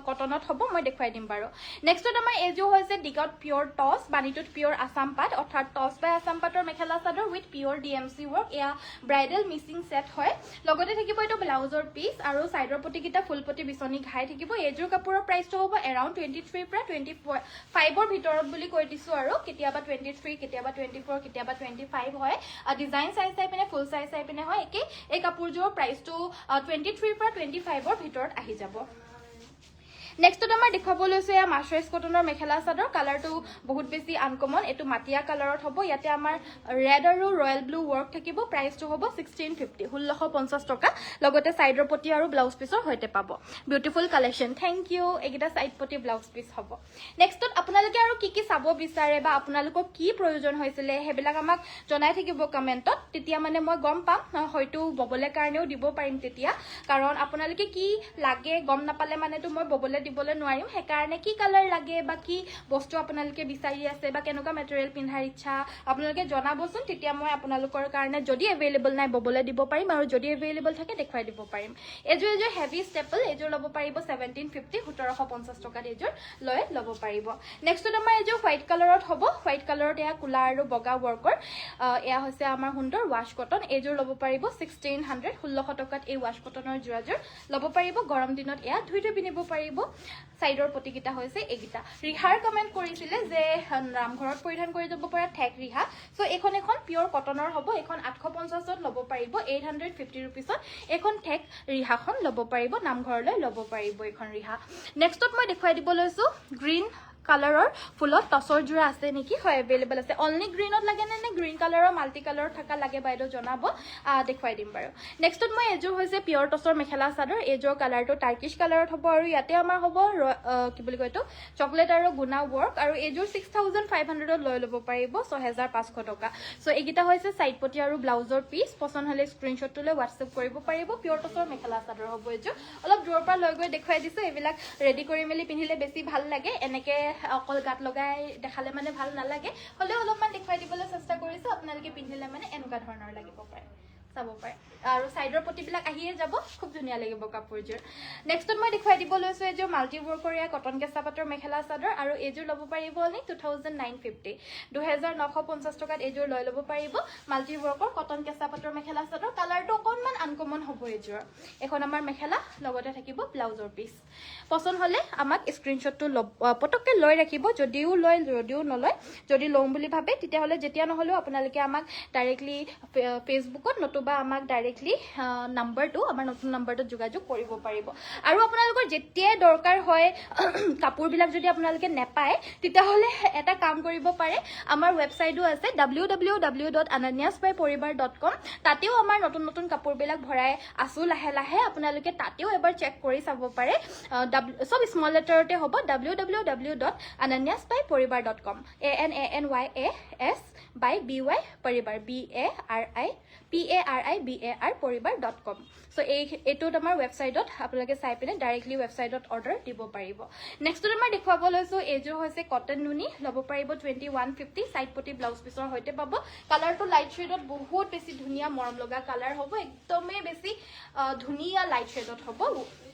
কটনত হ'ব মই দেখুৱাই দিম বাৰু নেক্সটত আমাৰ এজো হৈছে ডিগত পিওৰ টছ বানিটুত পিওৰ আসাম পাট অৰ্থাৎ টছ বা আসাম পাটৰ mekhela chador with pure DMC work এয়া ব্ৰাইডাল মিচিং সেট হয় লগতে থাকিব এটো ব্লাউজৰ পিস আৰু সাইডৰ পটি কিটা ফুল পটি বিচনি ঘাই থাকিব এজোৰ কাপোৰৰ প্ৰাইসটো হ'ব এৰাউণ্ড 23 পৰা 25 ৰ ভিতৰত বুলি কৈ দিছো আৰু কেতিয়াবা 23 কেতিয়াবা 24 কেতিয়াবা 25 হয় ডিজাইন সাইজ চাই পিনে ফুল সাইজ চাই পিনে হয় এই কাপোৰজোৰ প্ৰাইসটো 23 পৰা 25 ৰ ভিতৰত আহি যাব নেক্সটত আমাৰ দেখাব লৈছো এয়া মাছৰাইজ কটনৰ মেখেলা চাদৰ কালাৰটো বহুত বেছি আনকমন এটো মাটিয়া কালাৰত হ'ব ইয়াতে আমাৰ ৰেড আৰু ৰয়েল ব্লু ওয়াৰ্ক থাকিব প্ৰাইসটো হ'ব 1650 1650 টকা লগতে সাইডৰ পটি আৰু ব্লাউজ পিসৰ হৈতে পাব বিউটিফুল কালেকশন থ্যাংক ইউ এগিটা সাইড পটি ব্লাউজ পিস হ'ব নেক্সটত আপোনালোকে আৰু কি চাব বিচাৰে বা আপোনালোকক কি প্ৰয়োজন হৈছিলে হেবিলাক আমাক জনাই থাকিব কমেন্টত তেতিয়া মানে মই গম পাম হয়তো ববলে কাৰণেও দিব পাৰিম তেতিয়া কাৰণ আপোনালোকে কি লাগে গম নাপালে মানে তো মই ববলে দিবলে নোৱাৰিম হে কাৰণে কি কালাৰ লাগে বা কি বস্তু আপোনালোকে বিচাৰি আছে বা কেনেকুৱা মেটেৰিয়েল পিন্ধাৰ ইচ্ছা আপোনালোকে জনাবচোন তেতিয়া মই আপোনালোকৰ কাৰণে যদি এভেইলেবল নাই ববলে দিব পাৰিম আৰু যদি এভেইলেবল থাকে দেখুৱাই দিব পাৰিম এজো হেভি ষ্টেপল এজো ল'ব পাৰিব 1750 1750 টকা এজোৰ লৈ ল'ব পাৰিব নেক্সটত আমাৰ এজো হোৱাইট কালাৰত হ'ব হোৱাইট কালাৰত এয়া কুলা আৰু বগা ওয়াৰ্কৰ এয়া হৈছে আমাৰ সুন্দৰ ওয়াশ কটন এজোৰ ল'ব পাৰিব 1600 1600 টকাত এই ওয়াশ কটনৰ জোৰাজোৰ ল'ব পাৰিব গৰম দিনত এয়া ধুই পিন্ধিব পাৰিব সাইডৰ পটি কিটা হৈছে এগিটা ৰিহাৰ কমেন্ট কৰিছিলে যে নামঘৰত পৰিধান কৰি যাব পৰা ঠেক ৰিহা সো এখন পিওৰ কটনৰ হ'ব এখন 850 ত ল'ব পাৰিব 850 रुपीसত এখন ঠেক ৰিহাখন ল'ব পাৰিব নামঘৰলৈ ল'ব পাৰিব এখন ৰিহা নেক্সটত মই দেখুৱাই দিব লৈছো গ্ৰীন কালাৰৰ ফুলত টছৰ জোৰা আছে নেকি হয় এভেইলেবল আছে অনলি গ্ৰীনত লাগে নে গ্ৰীন কালাৰৰ মাল্টি কালাৰ থকা লাগে বাইদেউ জনাব দেখুৱাই দিম বাৰু নেক্সটত মই এজোৰ হৈছে পিওৰ টছৰ মেখেলা চাদৰ এজোৰ কালাৰটো টাৰ্কিশ কালাৰত হ'ব আৰু ইয়াতে আমাৰ হ'ব কি বুলি কয়তো চকলেট আৰু গুনা ওয়াৰ্ক আৰু এজোৰ 6500 ত লৈ ল'ব পাৰিব 6500 টকা সো এগিটা হৈছে সাইড পটি আৰু ব্লাউজৰ পিস পছন্দ হলে স্ক্ৰিনশ্বটটো লৈ WhatsApp কৰিব পাৰিব পিওৰ টছৰ মেখেলা চাদৰ হ'ব এজোৰ অলপ দূৰৰ পৰা লৈ গৈ দেখুৱাই দিছো এবিলাক ৰেডি কৰি মেলি পিন্ধিলে বেছি ভাল লাগে এনেকে অকল গাত লগাই দেখালে মানে ভাল নালাগে হলে অলপমান দেখুৱাই দিবলৈ চেষ্টা কৰিছো আপোনালোকে পিন্ধিলে মানে এনেকুৱা ধৰণৰ লাগিব পাৰে চাব পাৰে আৰু সাইডৰ পটিবিলাক আহিয়ে যাব খুব ধুনিয়া লাগিব কাপোৰজোৰ নেক্সটত মই দেখুৱাই দিব লৈছো এজোৰ মাল্টি ওয়াৰ্কৰিয়া কটন কেঁচা পাটৰ মেখেলা চাদৰ আৰু এজোৰ ল'ব পাৰিব অনলি 2950 2950 টকাত এজোৰ লৈ ল'ব পাৰিব মাল্টি ওয়াৰ্কৰ কটন কেঁচা পাটৰ মেখেলা চাদৰ কালাৰটো অকনমান আনকমন হ'ব এজোৰ এখন আমাৰ মেখেলা লগতে থাকিব ব্লাউজৰ পিস পছন্দ হলে আমাক স্ক্ৰিনশ্বটটো পটককে লৈ ৰাখিব যদিও লয় যদিও নলয় যদি লম বুলি ভাবে তেতিয়া হলে যেতিয়া নহলেও আপোনালোকে আমাক ডাইৰেক্টলি ফেসবুকত নতুবা আমাক ডাইৰেক্টলি নাম্বাৰটো আমাৰ নতুন নাম্বাৰটো যোগাযোগ কৰিব পাৰিব আৰু আপোনালোকৰ যেতিয়াই দৰকাৰ হয় কাপোৰবিলাক যদি আপোনালোকে নেপায় তেতিয়া হলে এটা কাম কৰিব পাৰে আমাৰ ৱেবসাইটটো আছে www.ananyasbyporibar.com তাতেও আমাৰ নতুন কাপোৰবিলাক ভৰাই আছো লাহে লাহে আপোনালোকে তাতেও এবাৰ চেক কৰি চাব পাৰে সব স্মল লেটাৰতে হ'ব www.ananyasbyporibar.com ANANYAS by BY পৰিবাৰ BARIPARIBAR PORIBAR poribar.com সো এইটোত আমাৰ ৱেবছাইটত আপোনালোকে চাই পিনে ডাইৰেক্টলি ৱেবছাইটত অৰ্ডাৰ দিব পাৰিব নেক্সটত আমাৰ দেখুৱাব লৈছো এইযোৰ হৈছে কটন নুনি ল'ব পাৰিব 2150 সাইড পটি ব্লাউজ পিছৰ হৈতে পাব কালাৰটো লাইট শেডত বহুত বেছি ধুনীয়া মৰম লগা কালাৰ হ'ব একদমে বেছি ধুনীয়া লাইট শেডত হ'ব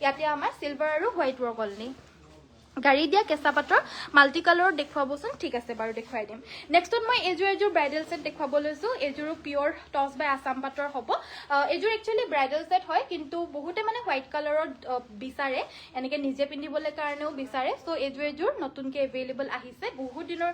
ইয়াতে আমাৰ সিলভাৰ আৰু হোৱাইট ৱৰ্ক অলনি গাড়ী দিয়া কেঁচা পাটৰ মাল্টি কালাৰত দেখুৱাবচোন ঠিক আছে বাৰু দেখুৱাই দিম নেক্সটত মই এযোৰ ব্ৰাইডেল সেট দেখুৱাব লৈছো এযোৰ পিওৰ টছ বাই আসাম পাটৰ হ'ব এযোৰ একচুয়ালি ব্ৰাইডেল সেট হয় কিন্তু বহুতে মানে হোৱাইট কালাৰত বিচাৰে এনেকে নিজে পিন্ধিবলৈ কাৰণেও বিচাৰে সো এযোৰ নতুনকে এভেইলেবল আহিছে বহুত দিনৰ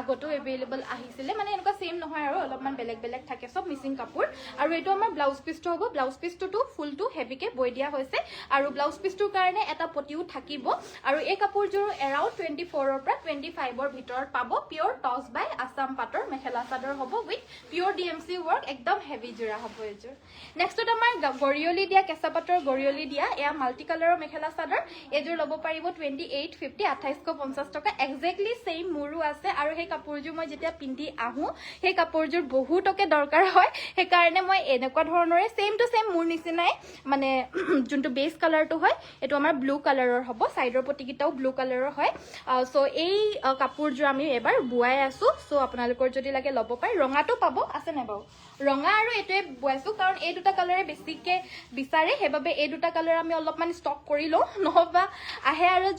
আগতো এভেইলেবল আহিছিলে মানে এনেকুৱা সেম নহয় আৰু অলপমান বেলেগ থাকে সব মিসিং কাপোৰ আৰু এটো আমাৰ ব্লাউজ পিছটো হ'ব ব্লাউজ পিছটো ফুলটো হেভিকে বৈ দিয়া হৈছে আৰু ব্লাউজ পিছটোৰ কাৰণে এটা পটিও থাকিব আৰু এই কাপোৰযোৰ এৰাউণ্ড 24 ৰ পৰা 25 ৰ ভিতৰত পাব পিওৰ টছ বাই আসাম পাটৰ মেখেলা চাদৰ হ'ব উইথ পিওৰ DMC ৱৰ্ক একদম হেভি জোৰা হ'ব এযোৰ নেক্সটত আমাৰ গৰিয়লি দিয়া কেঁচা পাটৰ গৰিয়লি দিয়া এয়া মাল্টি কালাৰৰ মেখেলা চাদৰ এযোৰ ল'ব পাৰিব 2850 2850 টকা এক্স্যাক্টলি সেম মোৰো আছে আৰু সেই কাপোৰযোৰ মই যেতিয়া পিন্ধি আহো সেই কাপোৰযোৰ বহুতকে দৰকাৰ হয় সেই কাৰণে মই এনেকুৱা ধৰণৰে সেম টু সেম মোৰ নিচিনাই মানে যোনটো বেস কালাৰটো হয় এটো আমাৰ ব্লু কালাৰৰ হ'ব সাইডৰ পটিকিটাও ব্লু কালাৰৰ হয় সো এই কাপোৰযোৰ আমি এবাৰ বুৱাই আছো সো আপোনালোকৰ যদি লাগে ল'ব পাৰি ৰঙাটো পাব আছে নাই বাও ৰঙা আৰু এটোৱে বুৱাইছো কাৰণ এই দুটা কালাৰে বেছিকে বিচাৰে হেবাবে এই দুটা কালাৰ আমি অলপমান ষ্টক কৰি লও নহবা আহে আৰু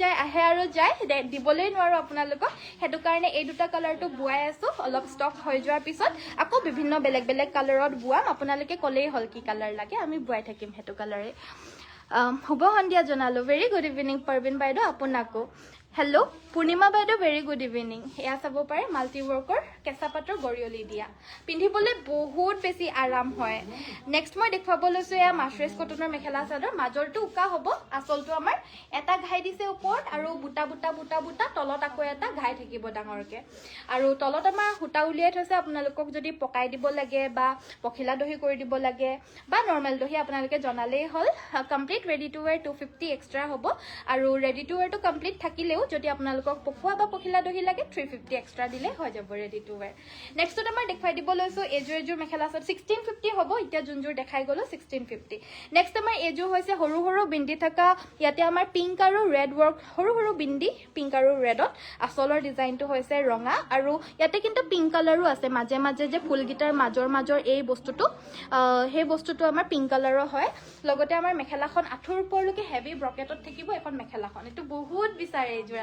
যায় দিবলৈ নোৱাৰো আপোনালোকক হেতু কাৰণে এই দুটা কালাৰটো বুৱাই আছো অলপ ষ্টক হৈ যোৱাৰ পিছত আকৌ বিভিন্ন বেলেগ কালাৰত বুৱাম আপোনালোকে কলেই হল কি কালাৰ লাগে আমি বুৱাই থাকিম হেতু কালাৰে শুভ সন্ধিয়া জনালো ভেৰি গুড ইভিনিং পাৰবিন বাইদেউ আপোনাকো হেল্ল' পূৰ্ণিমা বাইদেউ ভেৰি গুড ইভিনিং এয়া চাব পাৰে মাল্টি ৱৰ্কৰ কেঁচা পাটৰ গৰিয়লি দিয়া পিন্ধিবলৈ বহুত বেছি আৰাম হয় নেক্সট মই দেখুৱাব লৈছো এয়া মাছৰেছ কটনৰ মেখেলা চাদৰ মাজৰটো উকা হ'ব আচলটো আমাৰ এটা ঘাই দিছে ওপৰত আৰু বুটা তলত আকৌ এটা ঘাই থাকিব ডাঙৰকে আৰু তলত আমাৰ হুটা উলিয়াই থৈছে আপোনালোকক যদি পকাই দিব লাগে বা পখিলা দহি কৰি দিব লাগে বা নৰ্মেল দহি আপোনালোকে জনালেই হল complete ready to wear 250 extra হ'ব আৰু ৰেডি টু ওয়্যাৰটো কমপ্লিট থাকিলেও যদি আপোনালোকক পকুৱা বা পখিলা দহি লাগে 350 এক্সট্ৰা দিলে হৈ যাব ৰেডি টু ওয়্যাৰ নেক্সটত আমাৰ দেখুৱাই দিব লৈছো এযোৰ মেখেলা চাদৰ 1650 হ'ব এতিয়া যোনযোৰ দেখাই গলো 1650 নেক্সট আমাৰ এযোৰ হৈছে সৰু বিন্দি থকা ইয়াতে আমাৰ পিংক আৰু ৰেড ৱৰ্ক সৰু বিন্দি পিংক আৰু ৰেডত আচলৰ ডিজাইনটো হৈছে ৰঙা আৰু ইয়াতে কিন্তু পিংক কালাৰো আছে মাজে যে ফুলগিটাৰ মাজৰ এই বস্তুটো সেই বস্তুটো আমাৰ পিংক কালাৰৰ হয় লগতে আমাৰ মেখেলাখন আঠুৰ ওপৰলৈকে হেভি ব্ৰকেটত থাকিব এখন মেখেলাখন এটো বহুত বিচাৰে এযোৰ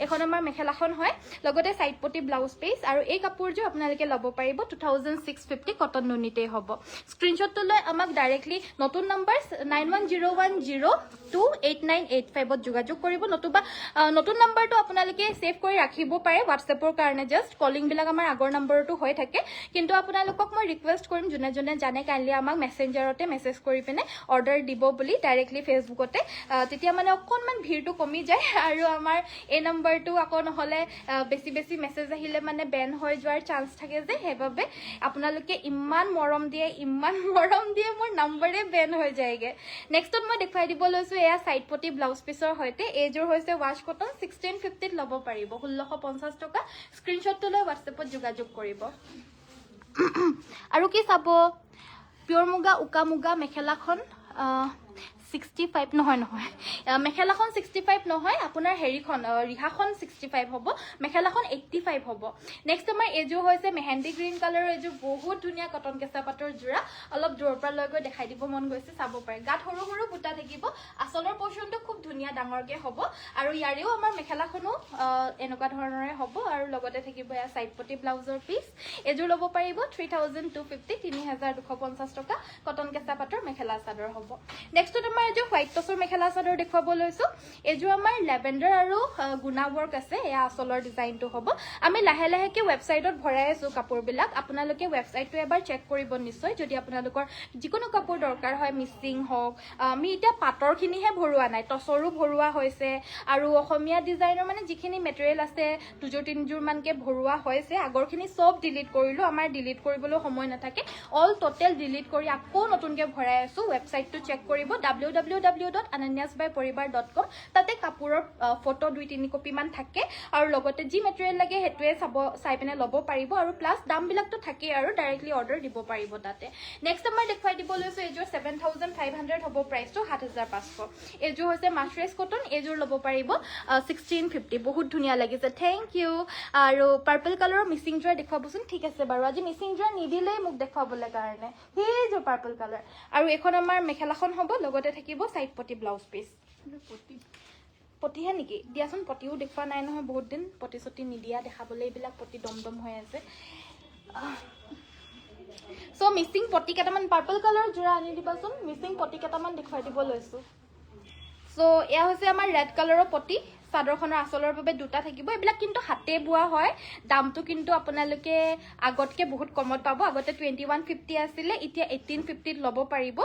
এখন আমাৰ মেখেলাখন হয় লগতে সাইড পটি ব্লাউজ পিস আৰু এই কাপোৰযোৰ আপোনালোকে ল'ব পাৰিব 2650 কটন নুনিতে হ'ব স্ক্ৰিনশ্বটটো লৈ আমাক ডাইৰেক্টলি নতুন নম্বৰ 9101028985 ত যোগাযোগ কৰিব নতুবা নতুন নম্বৰটো আপোনালোকে সেভ কৰি ৰাখিব পাৰে WhatsAppৰ কাৰণে জাস্ট কলিং বিলাক আমাৰ আগৰ নম্বৰটো হৈ থাকে কিন্তু আপোনালোকক মই ৰিকুৱেষ্ট কৰিম যোনে জানে কাইন্ডলি আমাক মেসেঞ্জাৰতে মেসেজ কৰি পিনে অৰ্ডাৰ দিব বুলি ডাইৰেক্টলি ফেসবুকতে তেতিয়া মানে অকনমান ভিৰটো কমি যায় আৰু আমাৰ এই নম্বৰটো আকৌ নহলে বেছি মেসেজ আহিলে মানে বেন হৈ যোৱাৰ চান্স থাকে যে হেবাবে আপোনালোকে ইমান মৰম দিয়ে মোৰ নম্বৰে বেন হৈ যায়গে নেক্সটত মই দেখুৱাই দিব লৈছো এয়া সাইড পটি ব্লাউজ পিছৰ হৈতে এযোৰ হৈছে ৱাশ কটন 1650 ত ল'ব পাৰিব 1650 টকা স্ক্ৰিনশ্বটটো লৈ WhatsAppত যোগাযোগ কৰিব আৰু কি চাব পিওৰ মুগা উকা মুগা মেখেলাখন 65 নহয় মেখেলাখন 65 নহয় আপোনাৰ হেৰিখন ৰিহাখন 65 হ'ব মেখেলাখন 85 হ'ব নেক্সট আমাৰ এযোৰ হৈছে মেহেন্দি গ্ৰীণ কালাৰৰ এযোৰ বহুত ধুনীয়া কটন কেঁচা পাটৰ জোৰা অলপ দূৰৰ পৰা লৈ গৈ দেখাই দিব মন গৈছে চাব পাৰে গাত সৰু বুটা থাকিব আচলৰ পৰ্চনটো খুব ধুনীয়া ডাঙৰকে হ'ব আৰু ইয়াৰেও আমাৰ মেখেলাখনো এনেকুৱা ধৰণৰে হ'ব আৰু লগতে থাকিব এয়া সাইড পটি ব্লাউজৰ পিস এযোৰ ল'ব পাৰিব 3250 3250 টকা কটন কেঁচা পাটৰ মেখেলা চাদৰ হ'ব নেক্সটত আমাৰ এযোৰ হোৱাইট টছৰ মেখেলা চাদৰ দেখুৱাব লৈছো এযোৰ আমাৰ লেভেণ্ডাৰ আৰু গুনা ৱৰ্ক আছে এয়া আচলৰ ডিজাইনটো হ'ব আমি লাহে ৱেবছাইটত ভৰাই আছো কাপোৰবিলাক আপোনালোকে ৱেবছাইটটো এবাৰ চেক কৰিব নিশ্চয় যদি আপোনালোকৰ যিকোনো কাপোৰ দৰকাৰ হয় মিক্সিং হওক আমি এতিয়া পাটৰ খিনিহে ভৰোৱা নাই টছৰো ভৰোৱা হৈছে আৰু অসমীয়া ডিজাইনৰ মানে যিখিনি মেটেৰিয়েল আছে দুযোৰ তিনিযোৰ মানকে ভৰোৱা হৈছে আগৰখিনি সব ডিলিট কৰিলো আমাৰ ডিলিট কৰিবলৈ সময় নাথাকে অল টোটেল ডিলিট কৰি আকৌ নতুনকে ভৰাই আছো ৱেবছাইটটো চেক কৰিব www.ananyasbyporibar.com তাতে কাপোৰৰ ফটো 2-3 কপি মান থাকে আৰু লগতে যি মেটেৰিয়েল লাগে হেতুৱে চাই পিনে ল'ব পাৰিব আৰু প্লাস দাম বিলাকটো থাকে আৰু ডাইৰেক্টলি অৰ্ডাৰ দিব পাৰিব তাতে নেক্সট আমাৰ দেখুৱাই দিব লৈছো এজোৰ 7500 হ'ব প্ৰাইসটো 7500 এজোৰ হৈছে মাছৰেজ কটন এজোৰ ল'ব পাৰিব 1650 বহুত ধুনিয়া লাগিছে থ্যাংক ইউ আৰু পাৰ্পল কালাৰৰ মিসিং জোৰ দেখুৱাবচোন ঠিক আছে বাৰু আজি মিসিং জোৰ নিদিলে মোক দেখুৱাবলৈ কাৰণে হেই জোৰ পাৰ্পল কালাৰ আৰু এখন আমাৰ মেখেলাখন হ'ব লগতে থাকিব সাইড পটি ব্লাউজ পিস পটিহে নেকি দিয়াচোন পটিও দেখুৱা নাই নহয় বহুত দিন পটি সটি নিদিয়া দেখাবলৈ এইবিলাক পটি দমদম হৈ আছে সো মিসিং পটি কেটামান পাৰ্পল কালাৰ জোৰা আনি দিবাচোন মিসিং পটি কেটামান দেখুৱাই দিব লৈছো সো এয়া হৈছে আমাৰ ৰেড কালাৰৰ পটি সাদৰখনৰ আসলৰ বাবে দুটা থাকিব এবিলাক কিন্তু হাতে বুৱা হয় দামটো কিন্তু আপোনালোকে আগতকে বহুত কমত পাব আগতে 2150 আছিল এতিয়া 1850 ল'ব পাৰিব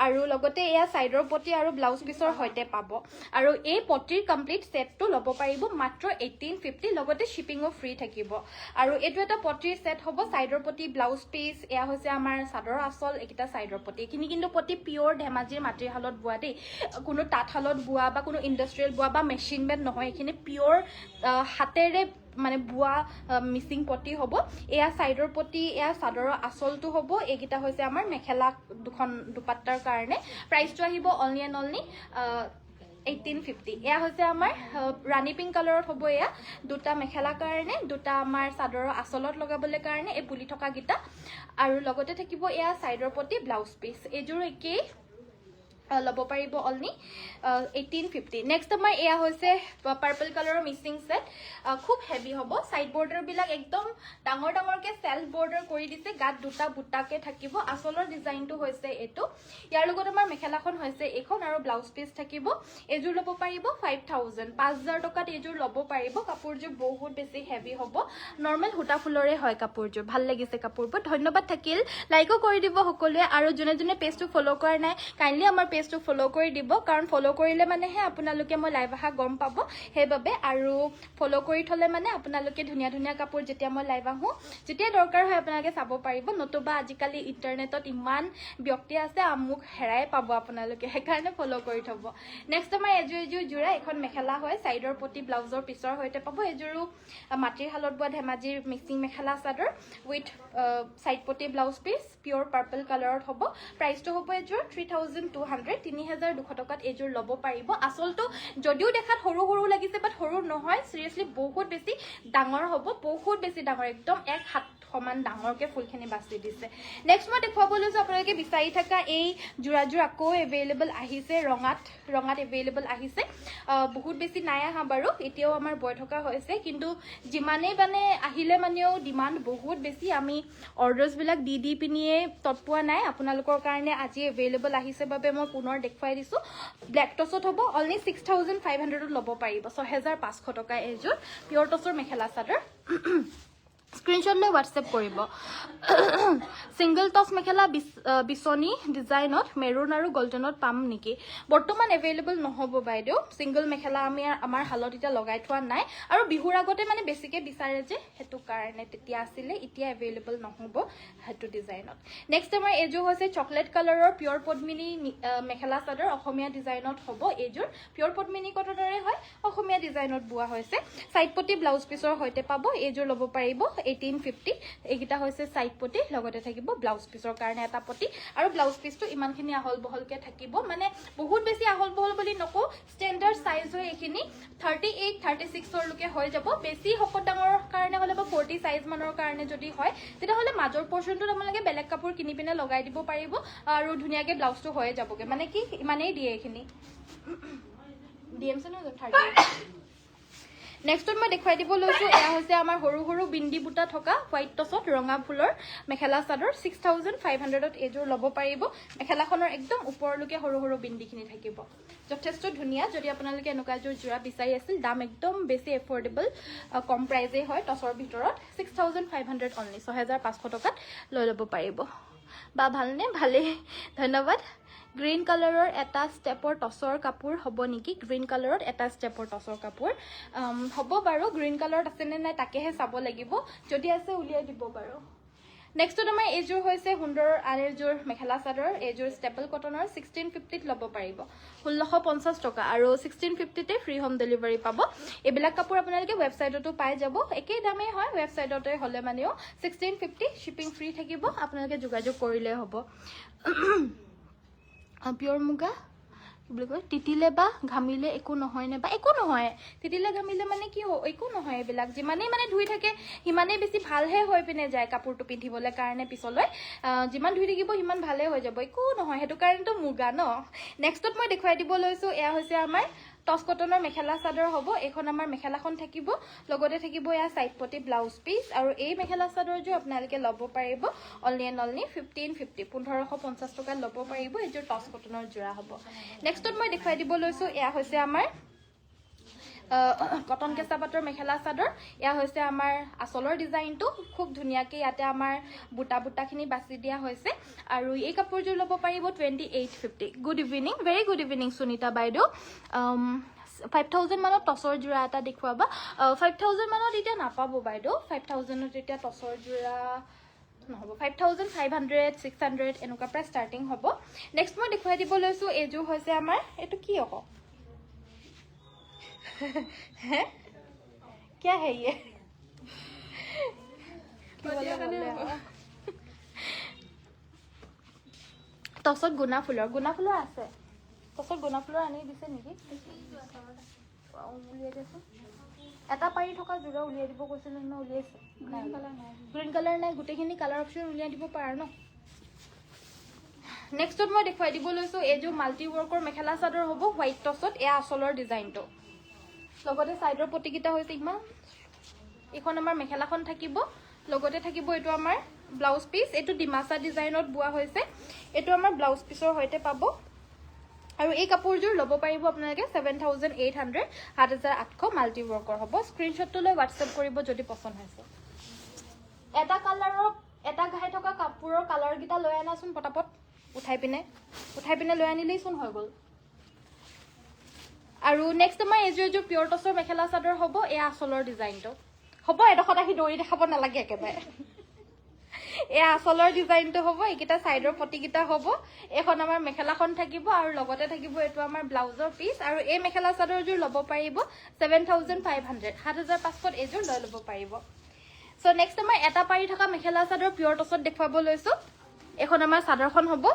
আৰু লগতে এয়া সাইডৰ পটি আৰু ব্লাউজ পিসৰ হৈতে পাব আৰু এই পটিৰ কমপ্লিট সেটটো ল'ব পাৰিব মাত্ৰ 1850 লগতে শিপিংও ফ্ৰী থাকিব আৰু এটো এটা পটিৰ সেট হ'ব সাইডৰ পটি ব্লাউজ পিস এয়া হৈছে আমাৰ সাদৰ আসল একিটা সাইডৰ পটি কিনি কিন্তু পটি পিওৰ ধেমাজিৰ মাটিৰ হালত বুৱা দেই কোনো তাঁতশালত বুৱা বা কোনো ইন্ডাষ্ট্ৰিয়েল বুৱা বা মেচিন মেড নহয় এখিনি পিওৰ হাতেৰে মানে বুৱা মিসিং পটি হ'ব এয়া সাইডৰ পটি এয়া সাদৰৰ আসলটো হ'ব একিটা হৈছে আমাৰ মেখেলা দুখন দুপাট্টাৰ কাৰণে প্ৰাইসটো আহিব অনলি এণ্ড অনলি 1850 এয়া হৈছে আমাৰ ৰাণী পিংক কালাৰত হ'ব এয়া দুটা মেখেলা কাৰণে দুটা আমাৰ সাদৰৰ আসলত লগাবলৈ কাৰণে এই পুলি থকা গিটা আৰু লগতে থাকিব এয়া সাইডৰ পটি ব্লাউজ পিস এজোৰ একেই ল'ব পাৰিব অনলি 1850 নেক্সট আমাৰ এয়া হৈছে পাৰ্পল কালাৰৰ মিসিং সেট খুব হেভি হ'ব সাইড বৰ্ডাৰ বিলাক একদম ডাঙৰ ডাঙৰকে সেলফ বৰ্ডাৰ কৰি দিছে গাত দুটা বুটাকে থাকিব আসলৰ ডিজাইনটো হৈছে এটো ইয়াৰ লগত আমাৰ মেখেলাখন হৈছে এখন আৰু ব্লাউজ পিস থাকিব এজোৰ ল'ব পাৰিব 5000 টকাত এজোৰ ল'ব পাৰিব কাপোৰজোৰ বহুত বেছি হেভি হ'ব নৰমাল হুটা ফুলৰে হয় কাপোৰজোৰ ভাল লাগিছে কাপোৰবোৰ ধন্যবাদ থাকিল লাইকও কৰি দিব সকলোৱে আৰু জনে জনে পেজটো ফলো কৰা নাই কাইন্ডলি আমাৰ পেজটো ফলো কৰি দিব কাৰণ ফলো কৰিলে মানেহে আপোনালোকে মই লাইভ আহা গম পাব হেবাবে আৰু ফলো কৰি থলে মানে আপোনালোকে ধুনিয়া ধুনিয়া কাপোৰ যেতিয়া মই লাইভ আহো যেতিয়া দৰকাৰ হয় আপোনালোকে চাব পাৰিব নতুবা আজিকালি ইন্টাৰনেটত ইমান ব্যক্তি আছে আমুক হেৰাই পাব আপোনালোকে হেকাৰণে ফলো কৰি থব নেক্সট আমাৰ এজোৰ জোৰা এখন মেখেলা হয় সাইডৰ পটি ব্লাউজৰ পিছৰ হৈতে পাব এজোৰো মাটিৰ হালত বুৱা ধেমাজিৰ mixing mekhela chador with side পটি ব্লাউজ পিস পিওৰ পাৰ্পল কালাৰত হ'ব প্ৰাইসটো হ'ব এজোৰ 3200 3200 টকাত এজোৰ ল'ব পাৰিব আসলটো যদিও দেখাত সৰু সৰু লাগিছে বাট সৰু নহয় সিৰিয়াসলি বহুত বেছি ডাঙৰ হ'ব বহুত বেছি ডাঙৰ একদম এক হাত সমান ডাঙৰকে ফুলখিনি বাছি দিছে নেক্সট মই দেখুৱাবলৈ যাওঁ আপোনালোকে বিচাৰি থকা এই জোৰাজোৰ আকৌ এভেইলেবল আহিছে ৰঙাত এভেইলেবল আহিছে বহুত বেছি নাই আহা বাৰু এতিয়াও আমাৰ বয় থকা হৈছে কিন্তু যিমানে মানে আহিলে মানেও ডিমান্ড বহুত বেছি আমি অৰ্ডাৰছ বিলাক দি পিনিয়ে তৎপোৱা নাই আপোনালোকৰ কাৰণে আজি এভেইলেবল আহিছে বাবে মই পুনৰ দেখুৱাই দিছো ব্ল্যাক টছত হ'ব অনলি 6500 ত ল'ব পাৰিব 6500 টকা এজোৰ পিওৰ টছৰ মেখেলা চাদৰ স্ক্ৰিনশ্বট লৈ WhatsApp কৰিব সিঙ্গল টছ মেখেলা বিছনি ডিজাইনত মেৰুন আৰু গোল্ডেনত পাম নেকি বৰ্তমান এভেইলেবল নহব বাইদেউ সিঙ্গল মেখেলা আমি আমাৰ হালত এটা লগাই থোৱা নাই আৰু বিহুৰ আগতে মানে বেছিকে বিচাৰে যে হেতু কাৰণে তেতিয়া আছিল এতিয়া এভেইলেবল নহব হেতু ডিজাইনত নেক্সট আমাৰ এজো হৈছে চকলেট কালাৰৰ পিওৰ পদ্মিনী মেখেলা চাদৰ অসমীয়া ডিজাইনত হ'ব এজোৰ পিওৰ পদ্মিনী কটনৰে হয় অসমীয়া ডিজাইনত বুৱা হৈছে সাইড পটি ব্লাউজ পিসৰ হৈতে পাব এজোৰ ল'ব পাৰিব 1850 একিটা হৈছে সাইড পটি লগতে থাকিব ব্লাউজ পিসৰ কাৰণে এটা পটি আৰু ব্লাউজ পিসটো ইমানখিনি আহল বহলকে থাকিব মানে বহুত বেছি আহল বহল বুলি নকো স্ট্যান্ডাৰ্ড সাইজ হয় এখিনি 38 36 ৰ লকে হৈ যাব বেছি হকত ডাঙৰ কাৰণে হলে বা 40 সাইজ মানৰ কাৰণে যদি হয় তেটা হলে মাজৰ পোৰশনটো আপোনালোকে বেলেগ কাপোৰ কিনি পিনে লগাই দিব পাৰিব আৰু ধুনিয়াকে ব্লাউজটো হৈ যাবগে মানে কি ইমানেই দিয়ে এখিনি ডিএমছ ন 30 নেক্সট মই দেখুৱাই দিব লৈছো এয়া হৈছে আমাৰ হৰু হৰু বিন্দি বুটা থকা হোৱাইট টছত ৰঙা ফুলৰ মেখেলা চাদৰ 6500 ত এজোৰ ল'ব পাৰিব মেখেলাখনৰ একদম ওপৰলৈকে হৰু হৰু বিন্দিখিনি থাকিব যথেষ্ট ধুনিয়া যদি আপোনালোকে এনেকুৱা এজোৰ জোৰা বিচাৰি আছিল দাম একদম বেছি এফৰ্ডেবল কম প্ৰাইজে হয় টছৰ ভিতৰত 6500 অনলি 6500 টকাত লৈ ল'ব পাৰিব বা ভালনে ভালে ধন্যবাদ গ্ৰীন কালাৰৰ এটা ষ্টেপৰ টছৰ কাপোৰ হ'ব নেকি গ্ৰীন কালাৰত এটা ষ্টেপৰ টছৰ কাপোৰ হ'ব বাৰু গ্ৰীন কালাৰত আছে নে নাই তাকেহে চাব লাগিব যদি আছে উলিয়াই দিব বাৰু নেক্সটত আমাৰ এইযোৰ হৈছে সুন্দৰ আৰু এযোৰ মেখেলা চাদৰ এইযোৰ ষ্টেপল কটনৰ 1650 ল'ব পাৰিব 1650 টকা আৰু 1650 তে ফ্ৰী হোম ডেলিভাৰী পাব এইবিলাক কাপোৰ আপোনালোকে ৱেবছাইটতো পাই যাব একেই দামেই হয় ৱেবছাইটতে হ'লে মানেও 1650 শিপিং ফ্ৰী থাকিব আপোনালোকে যোগাযোগ কৰিলে হ'ব পিয়ৰ মুগা কি বুলি কয় তিতিলে বা ঘামিলে একো নহয় নে বা একো নহয় তিতিলে ঘামিলে মানে কি একো নহয় এইবিলাক যিমানেই মানে ধুই থাকে সিমানেই বেছি ভালহে হৈ পিনে যায় কাপোৰটো পিন্ধিবলৈ কাৰণে পিছলৈ যিমান ধুই থাকিব সিমান ভালে হৈ যাব একো নহয় সেইটো কাৰণেতো মুগা ন নেক্সটত মই দেখুৱাই দিব লৈছো এয়া হৈছে আমাৰ টচ কটনৰ মেখেলা চাদৰ হ'ব এখন আমাৰ মেখেলাখন থাকিব লগতে থাকিব এয়া সাইড পটি ব্লাউজ পিস আৰু এই মেখেলা চাদৰযোৰ আপোনালোকে ল'ব পাৰিব অনলি 1550 1550 টকা ল'ব পাৰিব এইযোৰ টচ কটনৰ জোৰা হ'ব নেক্সটত মই দেখুৱাই দিব লৈছো এয়া হৈছে আমাৰ কটন কেঁচা পাটৰ মেখেলা চাদৰ এয়া হৈছে আমাৰ আচলৰ ডিজাইনটো খুব ধুনীয়াকৈ ইয়াতে আমাৰ বুটা বুটাখিনি বাছি দিয়া হৈছে আৰু এই কাপোৰযোৰ ল'ব পাৰিব 2850 good evening very good evening Sunita বাইদেউ 5000 মানত টচৰ জোৰা এটা দেখুৱাবা 5000 মানত এতিয়া নাপাব বাইদেউ 5000ত এতিয়া টচৰ জোৰা নহ'ব 5500 600 এনেকুৱা প্ৰাইচ ষ্টাৰ্টিং হ'ব নেক্সট মই দেখুৱাই দিব লৈছো এইযোৰ হৈছে আমাৰ এইটো কি আকৌ है क्या है ये টছত গুনা ফুলৰ আছে টছত গুনা ফুলৰ আনি দিছে নেকি উলিয়াই দিছো এটা পাৰি থকা জোৰা উলিয়াই দিব কৈছিল ন উলিয়াইছে গ্ৰীণ কালাৰ নাই গোটেইখিনি কালাৰ অপশ্যন উলিয়াই দিব পাৰা ন নেক্সটত মই দেখুৱাই দিব লৈছো এইযোৰ মাল্টি ৱৰ্কৰ মেখেলা চাদৰ হ'ব হোৱাইট টছত এয়া আচলৰ ডিজাইনটো লগতে সাইডৰ পটিকিটা হৈছে ইমান এখন আমাৰ মেখেলাখন থাকিব লগতে থাকিব এটো আমাৰ ব্লাউজ পিস এটো ডিমাসা ডিজাইনত বুৱা হৈছে এটো আমাৰ ব্লাউজ পিসৰ হৈতে পাব আৰু এই কাপোৰযোৰ ল'ব পাৰিব আপোনালোকে 7800 7800 মাল্টি ৱৰ্কৰ হ'ব স্ক্ৰিনশ্বটটো লৈ WhatsApp কৰিব যদি পছন্দ হৈছে এটা কালাৰৰ এটা ঘাই থকা কাপোৰৰ কালাৰ গিটা লৈ আনাচোন পটাপট উঠাই পিনে লৈ আনিলেই চোন হৈ গ'ল আৰু নেক্সট আমাৰ এযোৰ পিয়ৰ টছৰ মেখেলা চাদৰ হ'ব এয়া আচলৰ ডিজাইনটো হ'ব এডখত আহি দৌৰি দেখাব নালাগে একেবাৰে এয়া আচলৰ ডিজাইনটো হ'ব এইকিটা সাইডৰ পটিকিটা হ'ব এখন আমাৰ মেখেলাখন থাকিব আৰু লগতে থাকিব এটো আমাৰ ব্লাউজৰ পিস আৰু এই মেখেলা চাদৰযোৰ ল'ব পাৰিব 7500 7500 এযোৰ লৈ ল'ব পাৰিব সো নেক্সট আমাৰ এটা পাৰি থকা মেখেলা চাদৰ পিয়ৰ টছত দেখুৱাব লৈছো এখন আমাৰ চাদৰখন হ'ব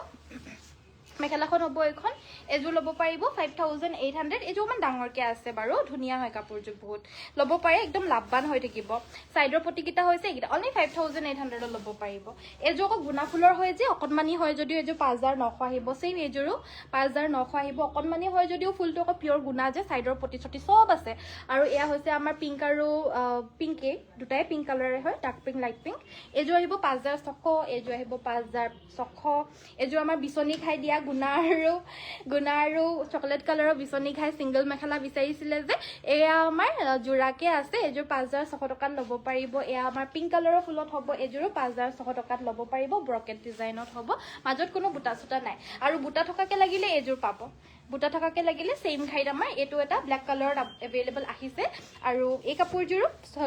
মেখেলাখন হ'ব এখন এযোৰ ল'ব পাৰিব 5800 এযোৰ মান ডাঙৰকে আছে বাৰু ধুনিয়া হয় কাপোৰযোৰ বহুত ল'ব পাৰে একদম লাভবান হৈ থাকিব সাইডৰ পটিকিটা হৈছে এইটা অনলি 5800 ল'ব পাৰিব এযোৰ আকৌ গুনা ফুলৰ হয় যে অকনমানি হয় যদিও এযোৰ 5900 আহিব সেম এযোৰো 5900 আহিব অকনমানি হয় যদিও ফুলটো আকৌ পিয়ৰ গুনা যে সাইডৰ পটি ছটি সব আছে আৰু এয়া হৈছে আমাৰ পিংক আৰু পিংকে দুটাই পিংক কালাৰে হয় ডাৰ্ক পিংক লাইট পিংক এযোৰ আহিব 5600 এযোৰ আহিব 5600 এযোৰ আমাৰ বিচনি খাই দিয়া গুনা আৰু চকলেট কালাৰৰ বিচনি খাই সিঙ্গল মেখেলা বিচাৰিছিলে যে এয়া আমাৰ জোৰাকে আছে এযোৰ 5600 টকাত ল'ব পাৰিব এয়া আমাৰ পিংক কালাৰৰ ফুলত হ'ব এযোৰ 5600 টকাত ল'ব পাৰিব ব্ৰকেট ডিজাইনত হ'ব মাজত কোনো বুটা সুটা নাই আৰু বুটা থকাকে লাগিলে এযোৰ পাব বুটা থকাকে লাগিলে সেম খাইত আমাৰ এটো এটা ব্ল্যাক কালাৰ अवेलेबल আহিছে আৰু এই কাপোৰযোৰ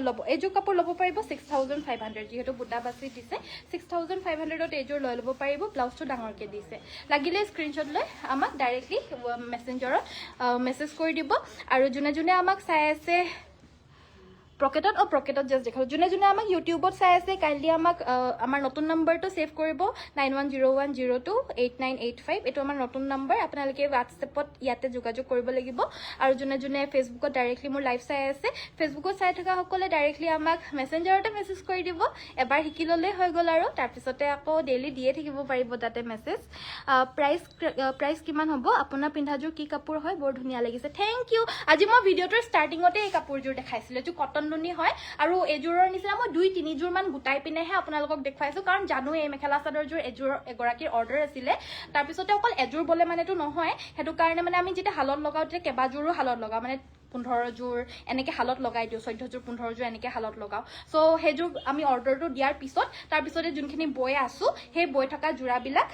ল'ব এযোৰ কাপোৰ ল'ব পাৰিব 6500 যেহেতু বুটা বাছি দিছে 6500 ত এযোৰ লৈ ল'ব পাৰিব ব্লাউজটো ডাঙৰকে দিছে লাগিলে স্ক্ৰিনশ্বট লৈ আমাক ডাইৰেক্টলি মেসেঞ্জাৰত মেসেজ কৰি দিব আৰু জুনে আমাক চাই আছে প্ৰকেটত জাস্ট দেখাও জুনে আমাক ইউটিউবত চাই আছে কাইন্ডলি আমাক আমাৰ নতুন নম্বৰটো সেভ কৰিব 9101028985 এটো আমাৰ নতুন নম্বৰ আপোনালোকে WhatsAppত ইয়াতে যোগাযোগ কৰিব লাগিব আৰু জুনে ফেসবুকত ডাইৰেক্টলি মোৰ লাইভ চাই আছে ফেসবুকত চাই থকা সকলে ডাইৰেক্টলি আমাক মেসেঞ্জাৰতে মেসেজ কৰি দিব এবাৰ শিকি ললে হৈ গল আৰু তাৰ পিছতে আকৌ ডেইলি দিয়ে থাকিব পাৰিব তাতে মেসেজ প্ৰাইস কিমান হ'ব আপোনাৰ পিন্ধাযোৰ কি কাপোৰ হয় বৰ ধুনিয়া লাগিছে থ্যাংক ইউ আজি মই ভিডিওটোৰ ষ্টাৰ্টিংতে এই কাপোৰযোৰ দেখাইছিল যে কটন নুনি হয় আৰু এযোৰৰ নিচিনা মই 2-3 যোৰ মান গুটাই পিনেহে আপোনালোকক দেখুৱাইছো কাৰণ জানো এই মেখেলা চাদৰযোৰ এযোৰ এগৰাকীৰ অৰ্ডাৰ আছিলে তাৰ পিছতে অকল এযোৰ বলে মানেটো নহয় হেতু কাৰণে মানে আমি যেটা হালত লগাও তে কেবাযোৰো হালত লগাও মানে 15 যোৰ এনেকে হালত লগাই দিও 14 যোৰ 15 যোৰ এনেকে হালত লগাও সো হেযোৰ আমি অৰ্ডাৰটো দিয়াৰ পিছত তাৰ পিছতে যোনখিনি বয় আছো হে বয় থকা জোৰাবিলাক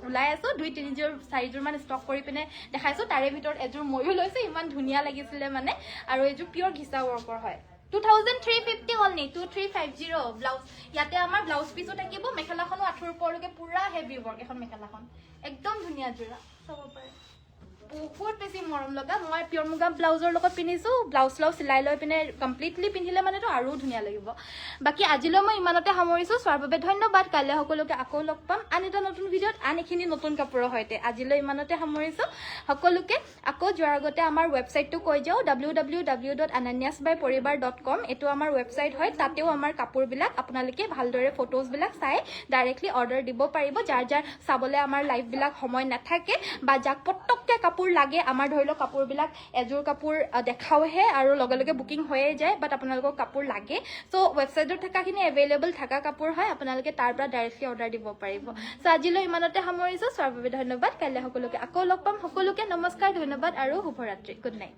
উলাই আছো 2-3 যোৰ 4 যোৰ মান ষ্টক কৰি পিনে দেখাইছো তাৰে ভিতৰত এযোৰ ময়ো লৈছে ইমান ধুনিয়া লাগিছিলে মানে আৰু এযোৰ পিয়ৰ ঘিচা ৱৰ্কৰ হয় 2350 হ'ল নি 2350 ব্লাউজ ইয়াতে আমাৰ ব্লাউজ পিসো থাকিব মেখেলাখনো আঠুৰ ওপৰলৈকে পুৰা হেভি ৱৰ্ক এখন মেখেলাখন একদম ধুনীয়া জোৰা চাব পাৰে বহুত বেছি মৰম লগা মই পিয়ৰ মুগা ব্লাউজৰ লগত পিন্ধিছো ব্লাউজ চিলাই লৈ পিনে কমপ্লিটলি পিন্ধিলে মানেতো আৰু ধুনীয়া লাগিব বাকি আজিলৈ মই ইমানতে সামৰিছো চোৱাৰ বাবে ধন্যবাদ কাইলৈ সকলোকে আকৌ লগ পাম আন এটা নতুন ভিডিঅ'ত আন এখিনি নতুন কাপোৰৰ সৈতে আজিলৈ ইমানতে সামৰিছো সকলোকে আকৌ যোৱাৰ আগতে আমাৰ ৱেবছাইটটো কৈ যাও www.ananyasbyporibar.com এটো আমাৰ ৱেবছাইট হয় তাতেও আমাৰ কাপোৰবিলাক আপোনালোকে ভালদৰে ফটোজবিলাক চাই ডাইৰেক্টলি অৰ্ডাৰ দিব পাৰিব যাৰ যাৰ চাবলে আমাৰ লাইভবিলাক সময় নাথাকে বা যাক পটককে কাপোৰ লাগে আমাৰ ধৰিলো কাপোৰবিলাক এজোৰ কাপোৰ দেখাওহে আৰু লগে লগে বুকিং হৈয়ে যায় বাট আপোনালোকৰ কাপোৰ লাগে সো ৱেবছাইটত থাকাখিনি এভেইলেবল থাকা কাপোৰ হয় আপোনালোকে তাৰ পৰা ডাইৰেক্টলি অৰ্ডাৰ দিব পাৰিব সো আজিলৈ ইমানতে সামৰিছো চোৱাৰ বাবে ধন্যবাদ কাইলৈ সকলোকে আকৌ লগ পাম সকলোকে নমস্কাৰ ধন্যবাদ আৰু শুভৰাত্ৰি গুড নাইট